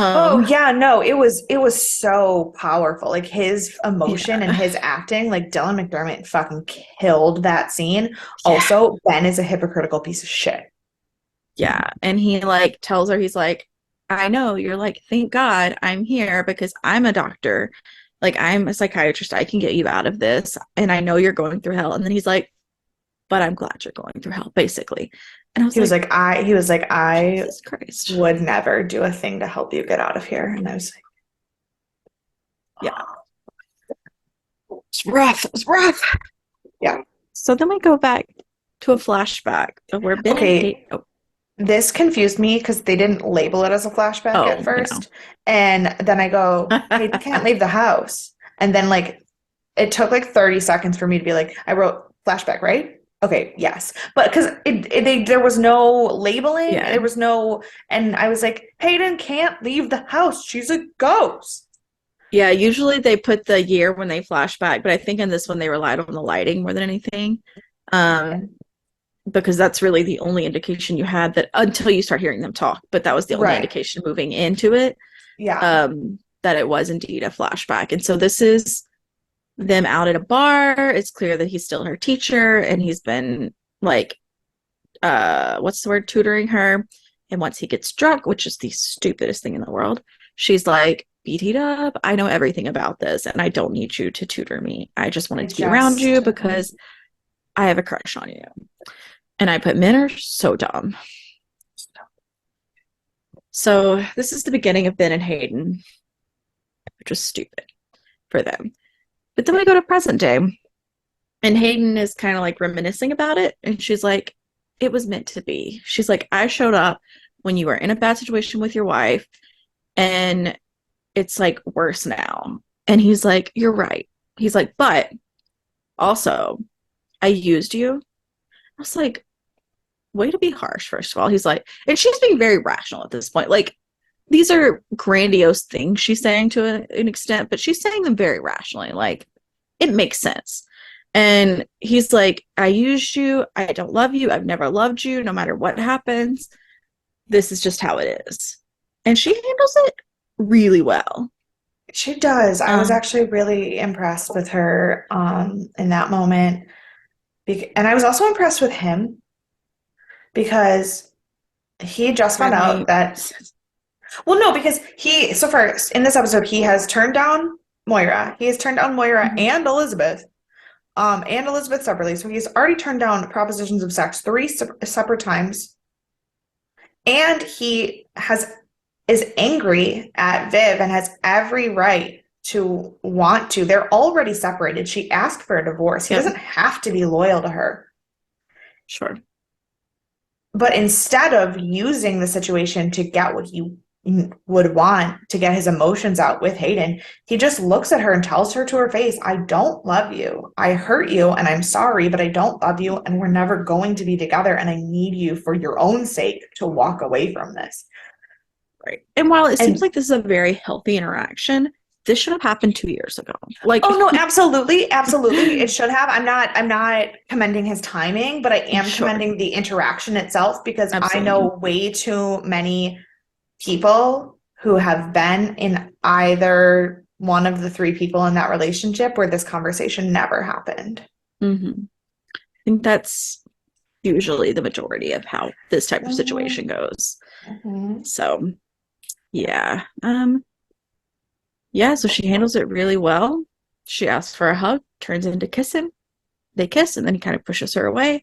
Oh um yeah, no, it was so powerful. Like his emotion and yeah. his acting, like Dylan McDermott fucking killed that scene. Yeah. Also, Ben is a hypocritical piece of shit. Yeah. And he like tells her, he's like, I know, you're like, thank God I'm here because I'm a doctor. Like I'm a psychiatrist. I can get you out of this. And I know you're going through hell. And then he's like, but I'm glad you're going through hell, basically. And I was like, He was like, I Jesus Christ. would never do a thing to help you get out of here. And I was like, Yeah. It's rough. It was rough. yeah. So then we go back to a flashback of where Ben and Okay, Kate. Oh, this confused me because they didn't label it as a flashback at oh, you know. first. And then I go, Hayden can't leave the house. And then like it took like 30 seconds for me to be like, I wrote flashback, right? Okay, yes. But because there was no labeling, Yeah. there was no, and I was like, Hayden can't leave the house. She's a ghost. Yeah, usually they put the year when they flash back, but I think in this one they relied on the lighting more than anything. Um, because that's really the only indication you had that until you start hearing them talk, but that was the only Right. indication moving into it, Yeah. that it was indeed a flashback. And so this is them out at a bar. It's clear that he's still her teacher and he's been like what's the word, tutoring her. And once he gets drunk, which is the stupidest thing in the world, she's like, beat it up. I know everything about this and I don't need you to tutor me. I just I wanted to be around just, you because I have a crush on you. And I put men are so dumb. So this is the beginning of Ben and Hayden, which was stupid for them. But then we go to present day, and Hayden is kind of like reminiscing about it. And she's like, it was meant to be. She's like, I showed up when you were in a bad situation with your wife, and it's like worse now. And he's like, you're right. He's like, but also, I used you. I was like, way to be harsh, first of all. He's like, and she's being very rational at this point. Like, these are grandiose things she's saying to an extent, but she's saying them very rationally. Like, it makes sense. And he's like, I used you. I don't love you. I've never loved you. No matter what happens, this is just how it is. And she handles it really well. She does. I was Um, actually really impressed with her in that moment. And I was also impressed with him because he just found out apparently, that, well, no, because so first in this episode, he has turned down Moira. He has turned down Moira Mhm. and Elizabeth separately. So he's already turned down propositions of sex three separate times. And he is angry at Viv and has every right to want to. They're already separated. She asked for a divorce. He Yep, doesn't have to be loyal to her. sure. But instead of using the situation to get what he would want to get his emotions out with Hayden, he just looks at her and tells her to her face, I don't love you. I hurt you and I'm sorry, but I don't love you and we're never going to be together. And I need you for your own sake to walk away from this. Right. And while it seems And like this is a very healthy interaction, this should have happened 2 years ago. Like, oh no, absolutely, absolutely. It should have. I'm not commending his timing, but I am sure, commending the interaction itself because I absolutely. know way too many people who have been in either one of the three people in that relationship where this conversation never happened. Hmm. I think that's usually the majority of how this type of situation Mhm. goes. Mhm. So, yeah. Yeah, so she handles it really well. She asks for a hug, turns into kissing. They kiss, and then he kind of pushes her away.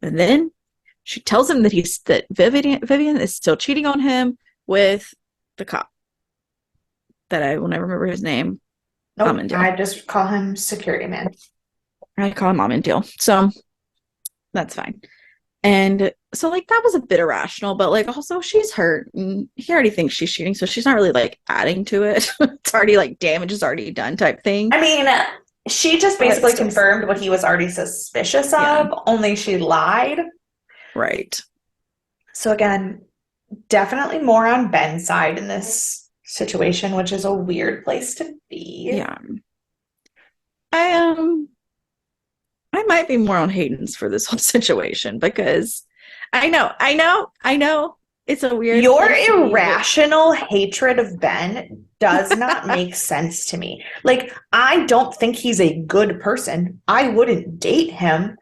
And then she tells him that Vivian is still cheating on him with the cop that I will never remember his name. Nope, Amandil. I just call him security man. I call him Amandil. So that's fine. And so like that was a bit irrational, but like also she's hurt and he already thinks she's cheating, so she's not really like adding to it. It's already like damage is already done type thing. I mean, she just But basically still, confirmed what he was already suspicious yeah, of, only she lied. right. So again, definitely more on Ben's side in this situation, which is a weird place to be. Yeah. I I might be more on Hayden's for this whole situation because I know it's a weird Your place to be, but irrational hatred of Ben does not make sense to me. Like, I don't think he's a good person. I wouldn't date him.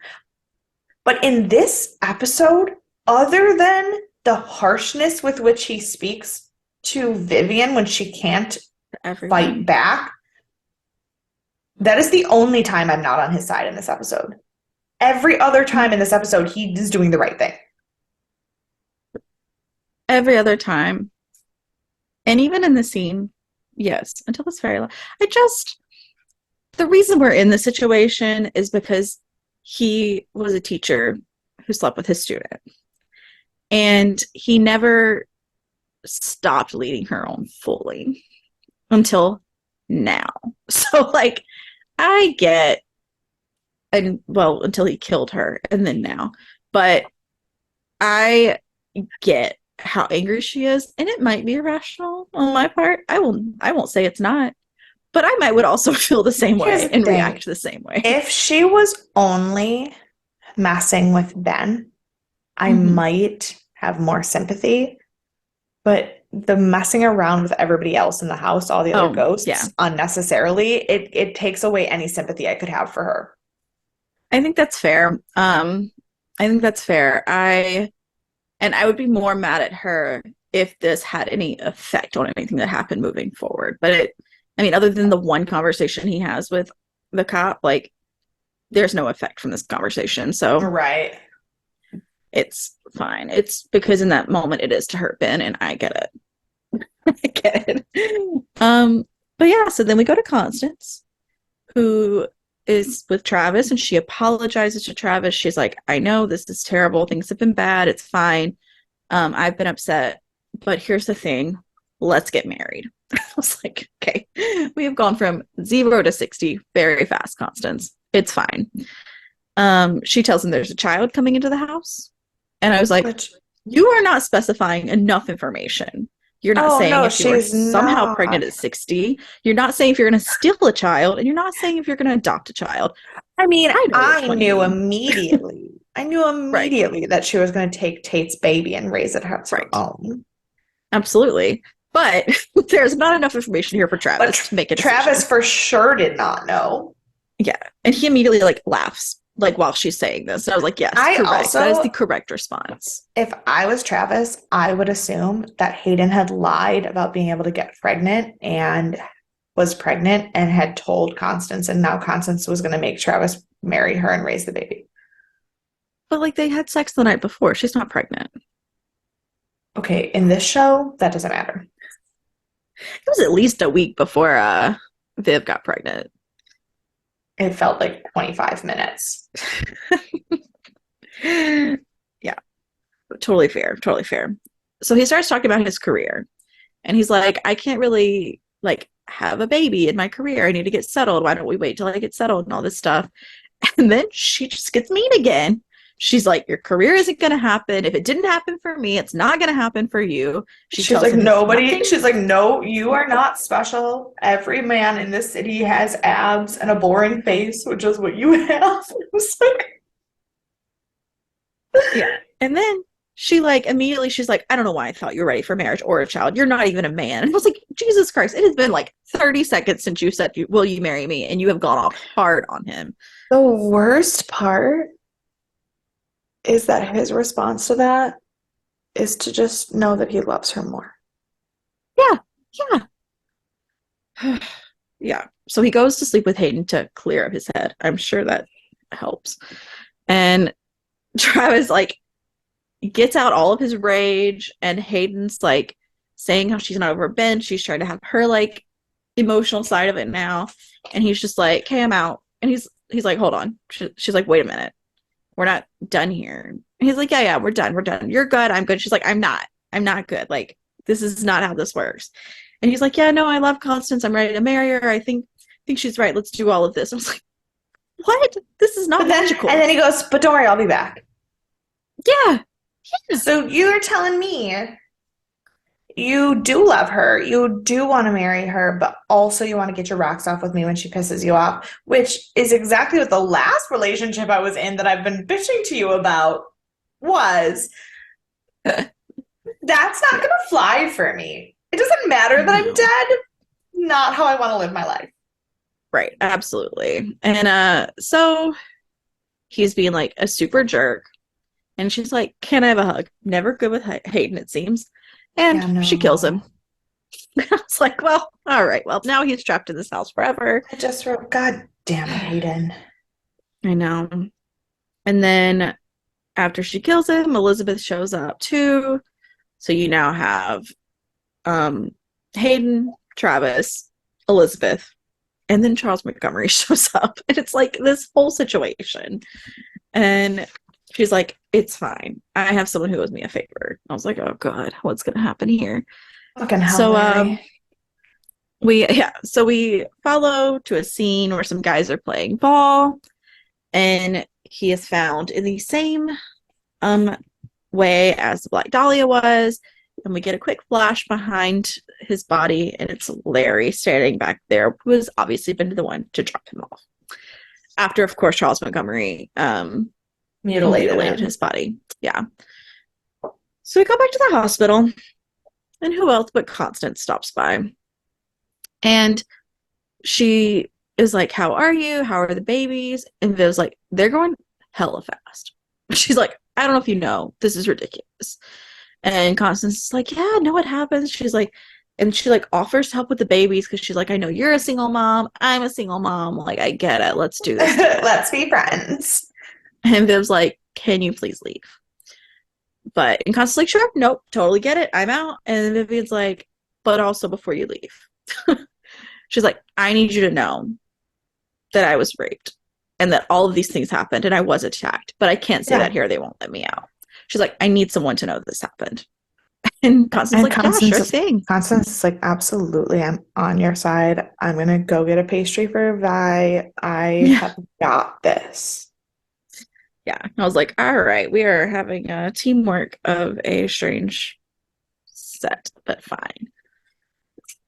But in this episode, other than the harshness with which he speaks to Vivian when she can't fight everyone. back, that is the only time I'm not on his side in this episode. Every other time in this episode, he is doing the right thing. Every other time. And even in the scene, yes, until this very last. I just the reason we're in this situation is because he was a teacher who slept with his student. And he never stopped leading her on fully until now. So like I get and well until he killed her and then now. But I get how angry she is and it might be irrational on my part. I won't say it's not. But I might would also feel the same Here's way the and thing. react the same way. If she was only messing with Ben, I Mm-hmm. might have more sympathy. But the messing around with everybody else in the house, all the other Oh, yeah. ghosts, unnecessarily, it takes away any sympathy I could have for her. I think that's fair. I think that's fair. I would be more mad at her if this had any effect on anything that happened moving forward. But I mean, other than the one conversation he has with the cop, like there's no effect from this conversation. So Right. it's fine. It's because in that moment it is to hurt Ben, and I get it. I get it. But yeah, so then we go to Constance, who is with Travis, and she apologizes to Travis. She's like, I know this is terrible. Things have been bad. It's fine. I've been upset, but here's the thing. Let's get married. I was like, okay, we have gone from 0 to 60 very fast, Constance. It's fine. She tells him there's a child coming into the house. And I was like, Which, you are not specifying enough information. You're not oh saying no, if you are she's somehow pregnant not. at 60. You're not saying if you're going to steal a child. And you're not saying if you're going to adopt a child. I mean, I know which I one you knew mean. immediately. I knew Right. immediately that she was going to take Tate's baby and raise it as her Right. own. Absolutely. But there's not enough information here for But Travis to make a Travis decision. for sure did not know. Yeah. And he immediately like laughs like while she's saying this. And I was like, yes, I correct. That is the also, correct response. if I was Travis, I would assume that Hayden had lied about being able to get pregnant and was pregnant and had told Constance, and now Constance was going to make Travis marry her and raise the baby. But like they had sex the night before. She's not pregnant. Okay, in this show, that doesn't matter. It was at least a week before Viv got pregnant. It felt like 25 minutes. Yeah, totally fair. Totally fair. So he starts talking about his career. And he's like, I can't really like have a baby in my career. I need to get settled. Why don't we wait till I get settled and all this stuff? And then she just gets mean again. She's like, your career isn't going to happen. If it didn't happen for me, it's not going to happen for you. She She's tells like, him nobody, nothing. she's like, no, you are not special. Every man in this city has abs and a boring face, which is what you have. It was like, Yeah. And then she like immediately she's like, I don't know why I thought you were ready for marriage or a child. You're not even a man. And I was like, Jesus Christ, it has been like 30 seconds since you said, will you marry me? And you have gone off hard on him. the worst part is that his response to that is to just know that he loves her more. Yeah. Yeah. Yeah. So he goes to sleep with Hayden to clear up his head. I'm sure that helps. And Travis like gets out all of his rage, and Hayden's like saying how she's not over Ben. She's trying to have her like emotional side of it now. And he's just like, okay, I'm out. And he's like, hold on. She's like, wait a minute. We're not done here. And he's like, yeah, we're done. We're done. You're good. I'm good. She's like, I'm not. I'm not good. Like, this is not how this works. And he's like, yeah, no, I love Constance. I'm ready to marry her. I think she's right. Let's do all of this. I was like, what? This is not logical. And then he goes, but don't worry, I'll be back. Yeah. So you're telling me you do love her, you do want to marry her, but also you want to get your rocks off with me when she pisses you off, which is exactly what the last relationship I was in that I've been bitching to you about was. That's not going to fly for me. It doesn't matter that I'm dead. Not how I want to live my life. Right. Absolutely. And so he's being like a super jerk. And she's like, can I have a hug? Never good with Hayden, it seems. And Yeah, no. she kills him. I was like, well, all right. Well, now he's trapped in this house forever. I just wrote, God damn it, Hayden. I know. And then after she kills him, Elizabeth shows up too. So you now have Hayden, Travis, Elizabeth, and then Charles Montgomery shows up. And it's like this whole situation. And she's like, it's fine. I have someone who owes me a favor. I was like, oh God, what's gonna happen here? Fucking hell, So Larry. we follow to a scene where some guys are playing ball, and he is found in the same way as the Black Dahlia was, and we get a quick flash behind his body, and it's Larry standing back there, who has obviously been the one to drop him off. After, of course, Charles Montgomery mutilated his body. Yeah. So we go back to the hospital, and who else but Constance stops by. And she is like, how are you? How are the babies? And Viv's like, they're going hella fast. She's like, I don't know if you know, this is ridiculous. And Constance is like, yeah, no, what happens? She's like, and she like offers to help with the babies because she's like, I know you're a single mom. I'm a single mom. Like, I get it. Let's do this. Let's be friends. And Viv's like, can you please leave? But and Constance's like, sure, nope, totally get it. I'm out. And Vivian's like, but also before you leave. She's like, I need you to know that I was raped and that all of these things happened and I was attacked, but I can't say that here. They won't let me out. She's like, I need someone to know this happened. And Constance's like, yeah, sure thing. Constance is like, absolutely, I'm on your side. I'm going to go get a pastry for Vi. I have got this. Yeah. I was like, all right, we are having a teamwork of a strange set, but fine.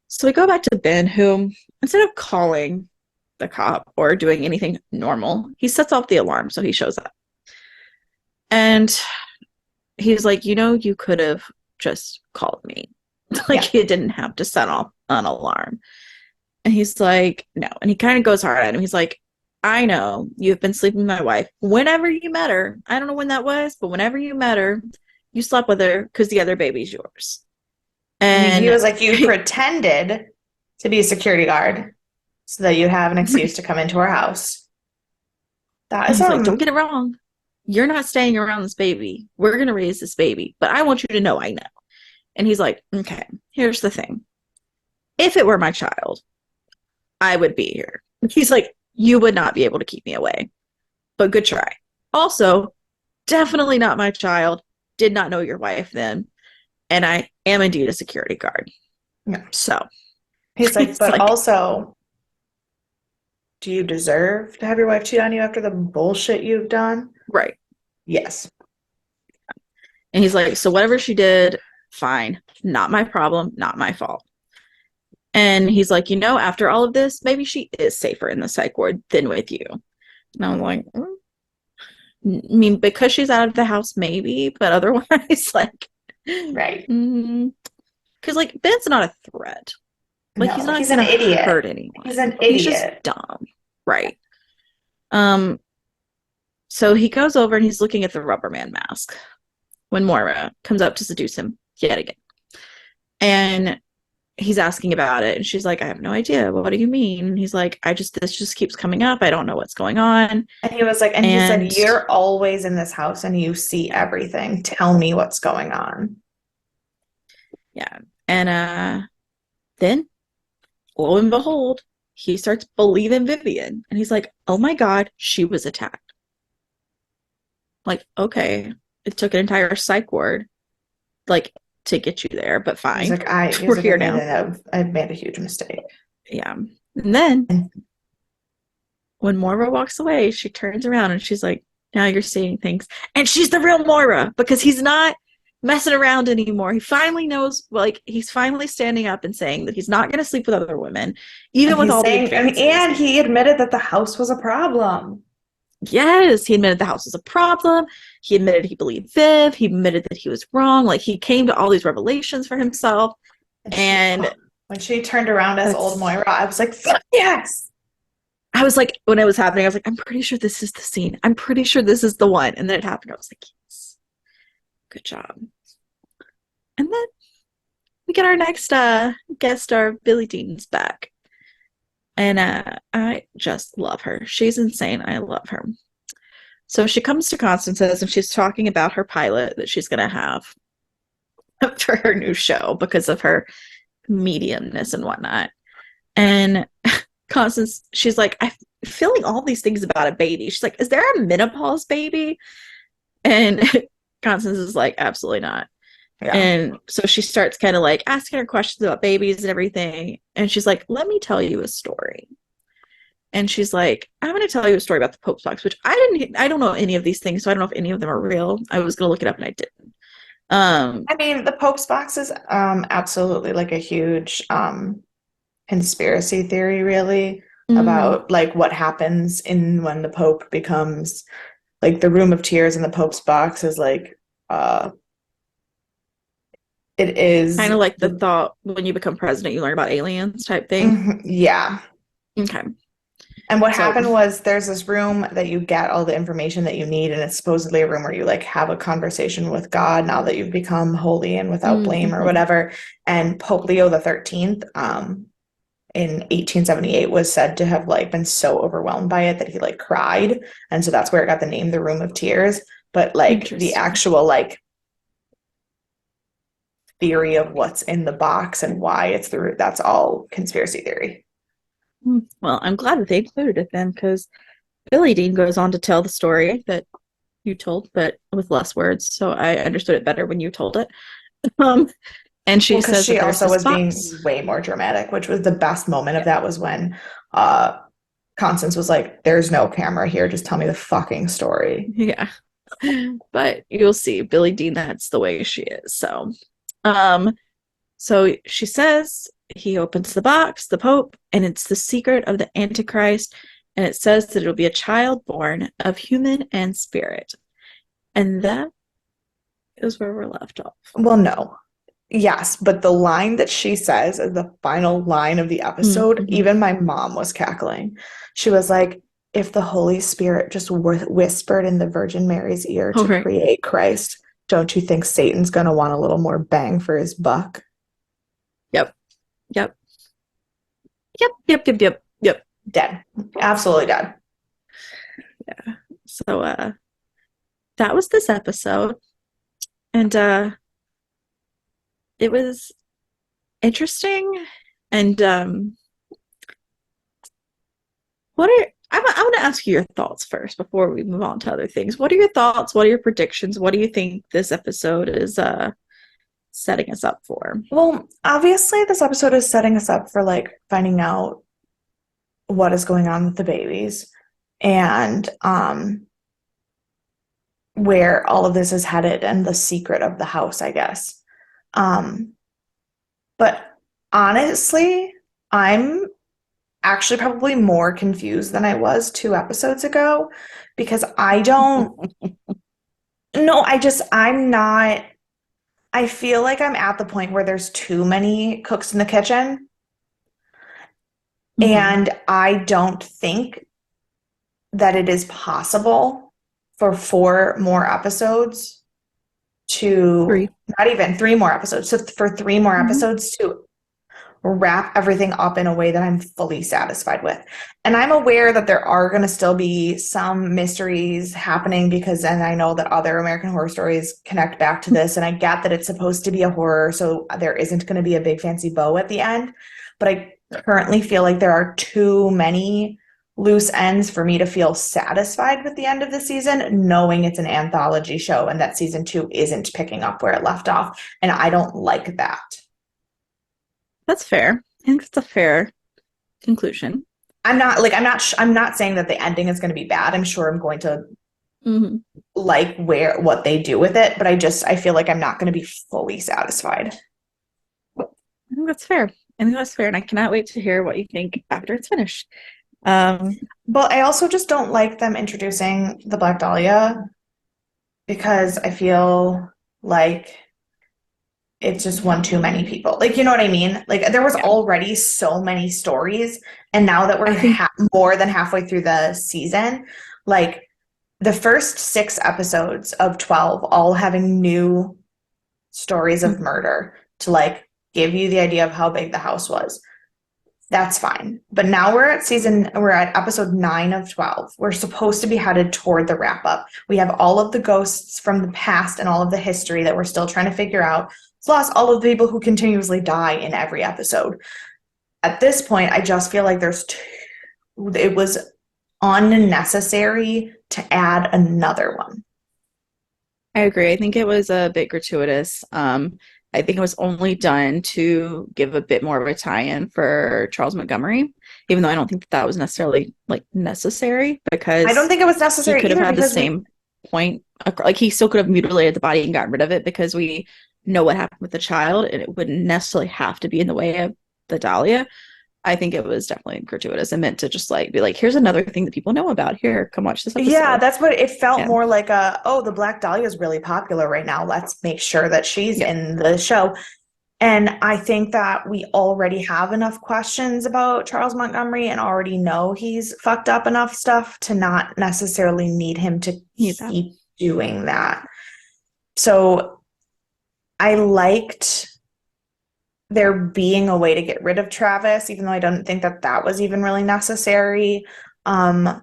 So we go back to Ben, who, instead of calling the cop or doing anything normal, he sets off the alarm, so he shows up. And he's like, you know, you could have just called me. Like Yeah. he didn't have to set off an alarm. And he's like, no. And he kind of goes hard at him. He's like, I know you've been sleeping with my wife. Whenever you met her, I don't know when that was, but whenever you met her, you slept with her because the other baby's yours. He And was like, you pretended to be a security guard so that you have an excuse to come into our house. That is he's like, don't get it wrong. You're not staying around this baby. We're going to raise this baby. But I want you to know I know. And he's like, okay, here's the thing. If it were my child, I would be here. He's like, you would not be able to keep me away, but good try. Also, definitely not my child. Did not know your wife then. And I am indeed a security guard. Yeah. So He's like, he's but like, also, do you deserve to have your wife cheat on you after the bullshit you've done? right. Yes. And he's like, so whatever she did, fine. Not my problem, not my fault. And he's like, after all of this, maybe she is safer in the psych ward than with you. And I'm like, I mean, because she's out of the house, maybe, but otherwise, like, Right. because like Ben's not a threat. Like he's No, not he's an gonna idiot. hurt anyone. He's an He's just idiot. dumb, right? Um. So he goes over and he's looking at the rubber man mask when Moira comes up to seduce him yet again, and he's asking about it, and she's like, "I have no idea. What do you mean?" And he's like, this just keeps coming up. I don't know what's going on." And he was like, and he said, And you're always in this house and you see everything. Tell me what's going on. yeah, and then lo and behold, he starts believing Vivian, and he's like, "Oh my god, she was attacked." Like, okay, it took an entire psych ward, like, to get you there, but He's fine. like, I We're here now. I've made a huge mistake. Yeah. And then when Moira walks away, she turns around and she's like, now you're seeing things. And she's the real Moira because he's not messing around anymore. He finally knows, like, he's finally standing up and saying that he's not going to sleep with other women, even And with he's all the saying, advances. and he admitted that the house was a problem. Yes, he admitted the house was a problem. He admitted he believed Viv. He admitted that he was wrong. Like, he came to all these revelations for himself. And when she turned around as old Moira, I was like, fuck yes. I was like, when it was happening, I was like, I'm pretty sure this is the scene. I'm pretty sure this is the one. And then it happened. I was like, yes, good job. And then we get our next guest star, Billie Dean's back. And I just love her. She's insane. I love her. So she comes to Constance's and she's talking about her pilot that she's going to have for her new show because of her mediumness and whatnot. And Constance, she's like, I'm feeling all these things about a baby. She's like, is there a menopause baby? And Constance is like, absolutely not. Yeah. And so she starts kind of like asking her questions about babies and everything. And she's like, let me tell you a story. And she's like, I'm going to tell you a story about the Pope's box, which I don't know any of these things. So I don't know if any of them are real. I was going to look it up and I didn't. I mean, the Pope's box is absolutely like a huge conspiracy theory, really, about like what happens in when the Pope becomes like the room of tears in the Pope's box is like it is kind of like the thought when you become president, you learn about aliens type thing. Yeah. Okay. And what happened was there's this room that you get all the information that you need, and it's supposedly a room where you like have a conversation with God now that you've become holy and without blame or whatever. And Pope Leo the 13th, in 1878 was said to have like been so overwhelmed by it that he like cried. And so that's where it got the name the Room of Tears. But like the actual like theory of what's in the box and why it's that's all conspiracy theory. Well, I'm glad that they included it then, because Billie Dean goes on to tell the story that you told, but with less words. So I understood it better when you told it. And she says she also was box. being way more dramatic, which was the best moment of that was when Constance was like, there's no camera here. Just tell me the fucking story. Yeah. But you'll see, Billie Dean, that's the way she is. So she says he opens the box, the Pope, and it's the secret of the Antichrist. And it says that it'll be a child born of human and spirit. And that is where we're left off. Well, no. Yes, but the line that she says is the final line of the episode, Mm-hmm. even my mom was cackling. She was like, if the Holy Spirit just whispered in the Virgin Mary's ear to Okay. create Christ, don't you think Satan's going to want a little more bang for his buck? Yep. Yep. Yep. Yep. Yep. Yep. Yep. Dead. Absolutely dead. Yeah. So that was this episode. And it was interesting. And I want to ask you your thoughts first before we move on to other things. What are your thoughts? What are your predictions? What do you think this episode is setting us up for? Well, obviously, this episode is setting us up for like finding out what is going on with the babies and where all of this is headed and the secret of the house, I guess. Um, but honestly, I'm actually probably more confused than I was 2 episodes ago because I don't, no, I'm not, I feel like I'm at the point where there's too many cooks in the kitchen. Mm-hmm. And I don't think that it is possible for 4 more episodes to, Three. not even 3 more episodes, so for 3 more episodes to wrap everything up in a way that I'm fully satisfied with. And I'm aware that there are going to still be some mysteries happening because, and I know that other American Horror Stories connect back to this, and I get that it's supposed to be a horror, so there isn't going to be a big fancy bow at the end. But I currently feel like there are too many loose ends for me to feel satisfied with the end of the season, knowing it's an anthology show and that season 2 isn't picking up where it left off. And I don't like that. That's fair. I think that's a fair conclusion. I'm not saying that the ending is going to be bad. I'm sure I'm going to Mm-hmm. like what they do with it, but I feel like I'm not going to be fully satisfied. I think that's fair. I think that's fair, and I cannot wait to hear what you think after it's finished. Um, But I also just don't like them introducing the Black Dahlia because I feel like it's just one too many people. Like, you know what I mean? Like, there was yeah, already so many stories, and now that we're I think. more than halfway through the season, like the first 6 episodes of 12 all having new stories of Mhm. murder to like give you the idea of how big the house was. That's fine. But now we're at episode 9 of 12. We're supposed to be headed toward the wrap up. We have all of the ghosts from the past and all of the history that we're still trying to figure out, plus all of the people who continuously die in every episode. At this point, I just feel like it was unnecessary to add another one. I agree. I think it was a bit gratuitous. I think it was only done to give a bit more of a tie-in for Charles Montgomery, even though I don't think that was necessarily like necessary I don't because think it was he necessary could have either had the because same point. Like he still could have mutilated the body and gotten rid of it because we know what happened with the child, and it wouldn't necessarily have to be in the way of the Dahlia. I think it was definitely gratuitous and meant to just like be like, here's another thing that people know about. Here, come watch this yeah, episode. that's what it felt Yeah. more like the Black Dahlia is really popular right now. Let's make sure that she's Yep. in the show. And I think that we already have enough questions about Charles Montgomery and already know he's fucked up enough stuff to not necessarily need him to Need that. keep doing that. So I liked there being a way to get rid of Travis, even though I don't think that that was even really necessary. Yep.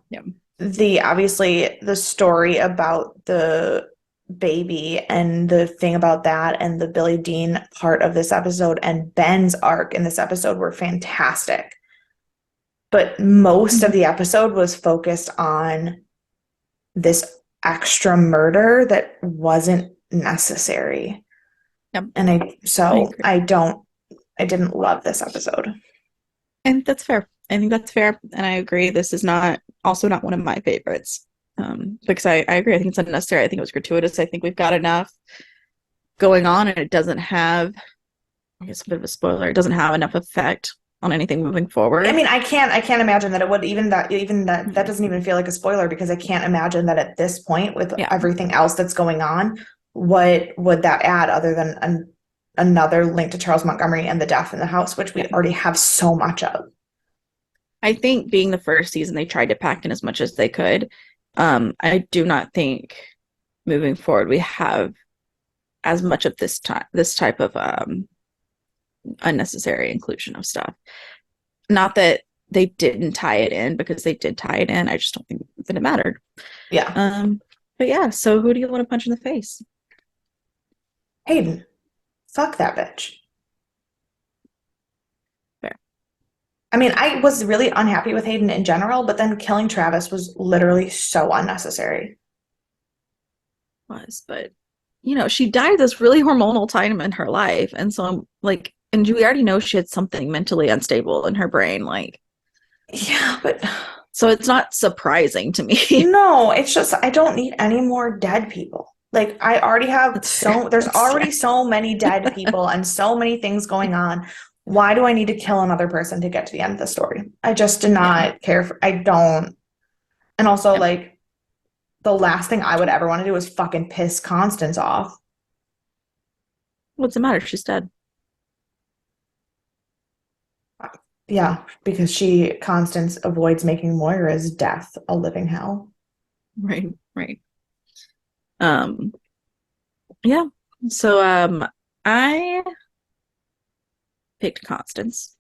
Obviously the story about the baby and the thing about that and the Billy Dean part of this episode and Ben's arc in this episode were fantastic. But most of Mhm. the episode was focused on this extra murder that wasn't necessary. Yep. And I agree. I didn't love this episode. And that's fair. I think that's fair. And I agree. This is not also not one of my favorites. Because I agree. I think it's unnecessary. I think it was gratuitous. I think we've got enough going on and it doesn't have, I guess a bit of a spoiler, it doesn't have enough effect on anything moving forward. I mean, I can't imagine that it would even that doesn't even feel like a spoiler because I can't imagine that at this point with Yeah. everything else that's going on, what would that add other than another link to Charles Montgomery and the death in the house, which we Yeah. already have so much of. I think being the first season, they tried to pack in as much as they could. I do not think moving forward we have as much of this type of unnecessary inclusion of stuff. Not that they didn't tie it in, because they did tie it in. I just don't think that it mattered. Yeah. But yeah, so who do you want to punch in the face? Hayden, fuck that bitch. Fair. I mean, I was really unhappy with Hayden in general, but then killing Travis was literally so unnecessary. Was, but she died this really hormonal time in her life, and so I'm like, and we already know she had something mentally unstable in her brain, like, Yeah, but so it's not surprising to me. no, it's just I don't need any more dead people. Like I already have That's fair. there's That's already fair. so many dead people and so many things going on. Why do I need to kill another person to get to the end of the story? I just do Yeah. not care for I don't. And also Yep. like the last thing I would ever want to do is fucking piss Constance off. What's the matter? She's dead. Yeah, because Constance avoids making Moira's death a living hell. Right. Right. Um. Yeah. So I picked Constance.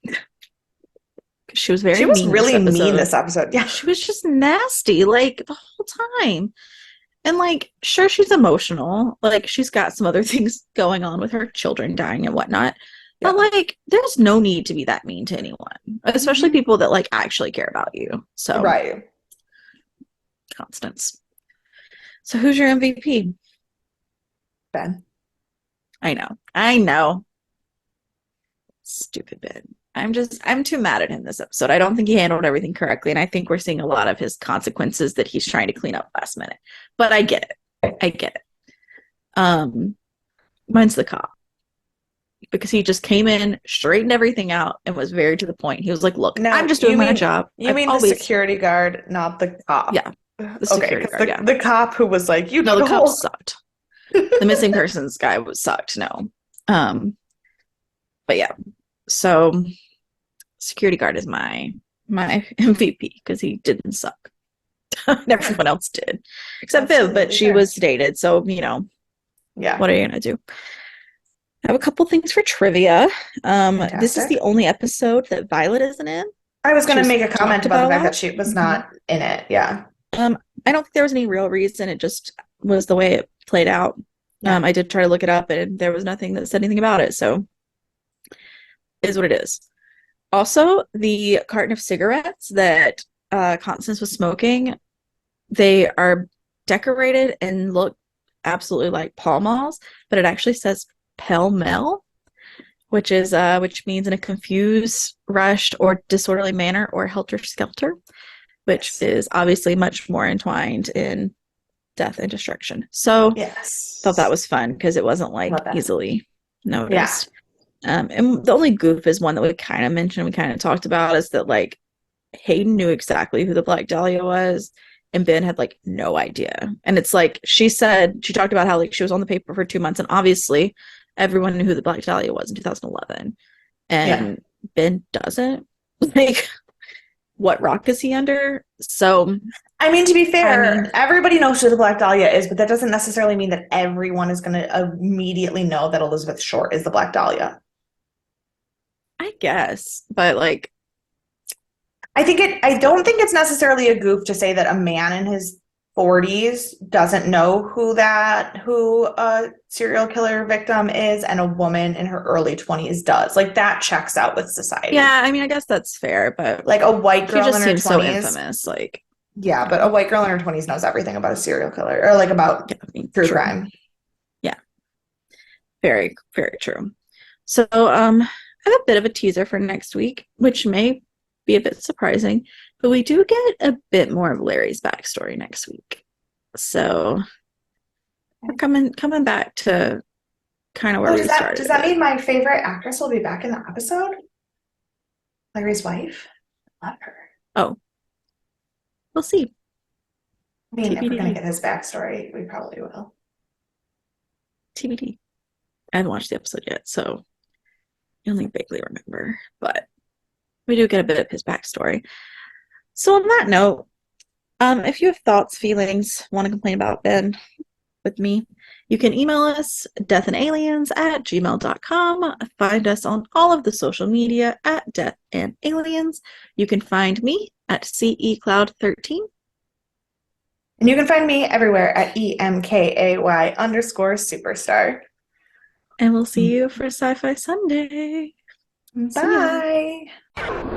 She was She very was mean this really mean episode. this episode. Yeah. She was just nasty, like, the whole time. And like, sure, she's emotional. Like, she's got some other things going on with her children dying and whatnot. But Yeah. like, there's no need to be that mean to anyone, especially Mhm. people that like actually care about you. So, Right. Constance. So, who's your MVP? Ben. I know. I know. Stupid Ben. I'm too mad at him this episode. I don't think he handled everything correctly. And I think we're seeing a lot of his consequences that he's trying to clean up last minute. But I get it. I get it. Um, Mine's the cop, because he just came in, straightened everything out, and was very to the point. He was like, "Look, I'm No, just doing my job. you I've mean the always, security guard, not the cop. yeah, the Okay, security because guard, yeah. the cop who was like, you No, dug the a cop hole. sucked. The missing persons guy was sucked. No, um, but yeah. So security guard is my MVP, because he didn't suck. And everyone else did, except Viv, but Absolutely she fair. was dated. So Yeah. what are you gonna do? I have a couple things for trivia. This is Fantastic. the only episode that Violet isn't in. I was She going to was make a comment talked about about the a fact lot. that she was Mhm. not in it. Yeah. I don't think there was any real reason. It just was the way it played out. Yeah. I did try to look it up, and there was nothing that said anything about it. So it is what it is. Also, the carton of cigarettes that Constance was smoking, they are decorated and look absolutely like Pall Malls, but it actually says pell mell, which means in a confused, rushed, or disorderly manner, or helter skelter, which Yes. is obviously much more entwined in death and destruction. So Yes. thought that was fun, because it wasn't like Love that. easily Yeah. noticed. And the only goof is one that we kind of mentioned, we kind of talked about, is that like Hayden knew exactly who the Black Dahlia was, and Ben had like no idea. And it's like she talked about how like she was on the paper for 2 months, and obviously everyone knew who the Black Dahlia was in 2011, Yeah. and Ben doesn't. Like, what rock is he under? So I mean, to be I fair, mean, everybody knows who the Black Dahlia is, but that doesn't necessarily mean that everyone is going to immediately know that Elizabeth Short is the Black Dahlia. I guess, but like, I don't think it's necessarily a goof to say that a man in his 40s doesn't know who a serial killer victim is, and a woman in her early 20s does. Like that checks out with society. yeah, I mean, I guess that's fair, but Like a white he girl just in her seems so 20s. infamous. Like, Yeah, but a white girl in her 20s knows everything about a serial killer or like about yeah, I mean, true true. crime. Yeah, very, very true. So, I have a bit of a teaser for next week, which may be a bit surprising, but we do get a bit more of Larry's backstory next week. So we're coming back to kind of where we started. Does that mean my favorite actress will be back in the episode? Larry's wife? Love her. Oh, we'll see. I mean, if we're gonna TBD. get his backstory, we probably will. TBD. I haven't watched the episode yet, so I only vaguely remember. But we do get a bit of his backstory. So on that note, if you have thoughts, feelings, want to complain about Ben with me, you can email us deathandaliens@gmail.com. Find us on all of the social media at Death and Aliens. You can find me at CECloud13. And you can find me everywhere at EMKAY_superstar. And we'll see you for Sci Fi Sunday. See ya. Bye.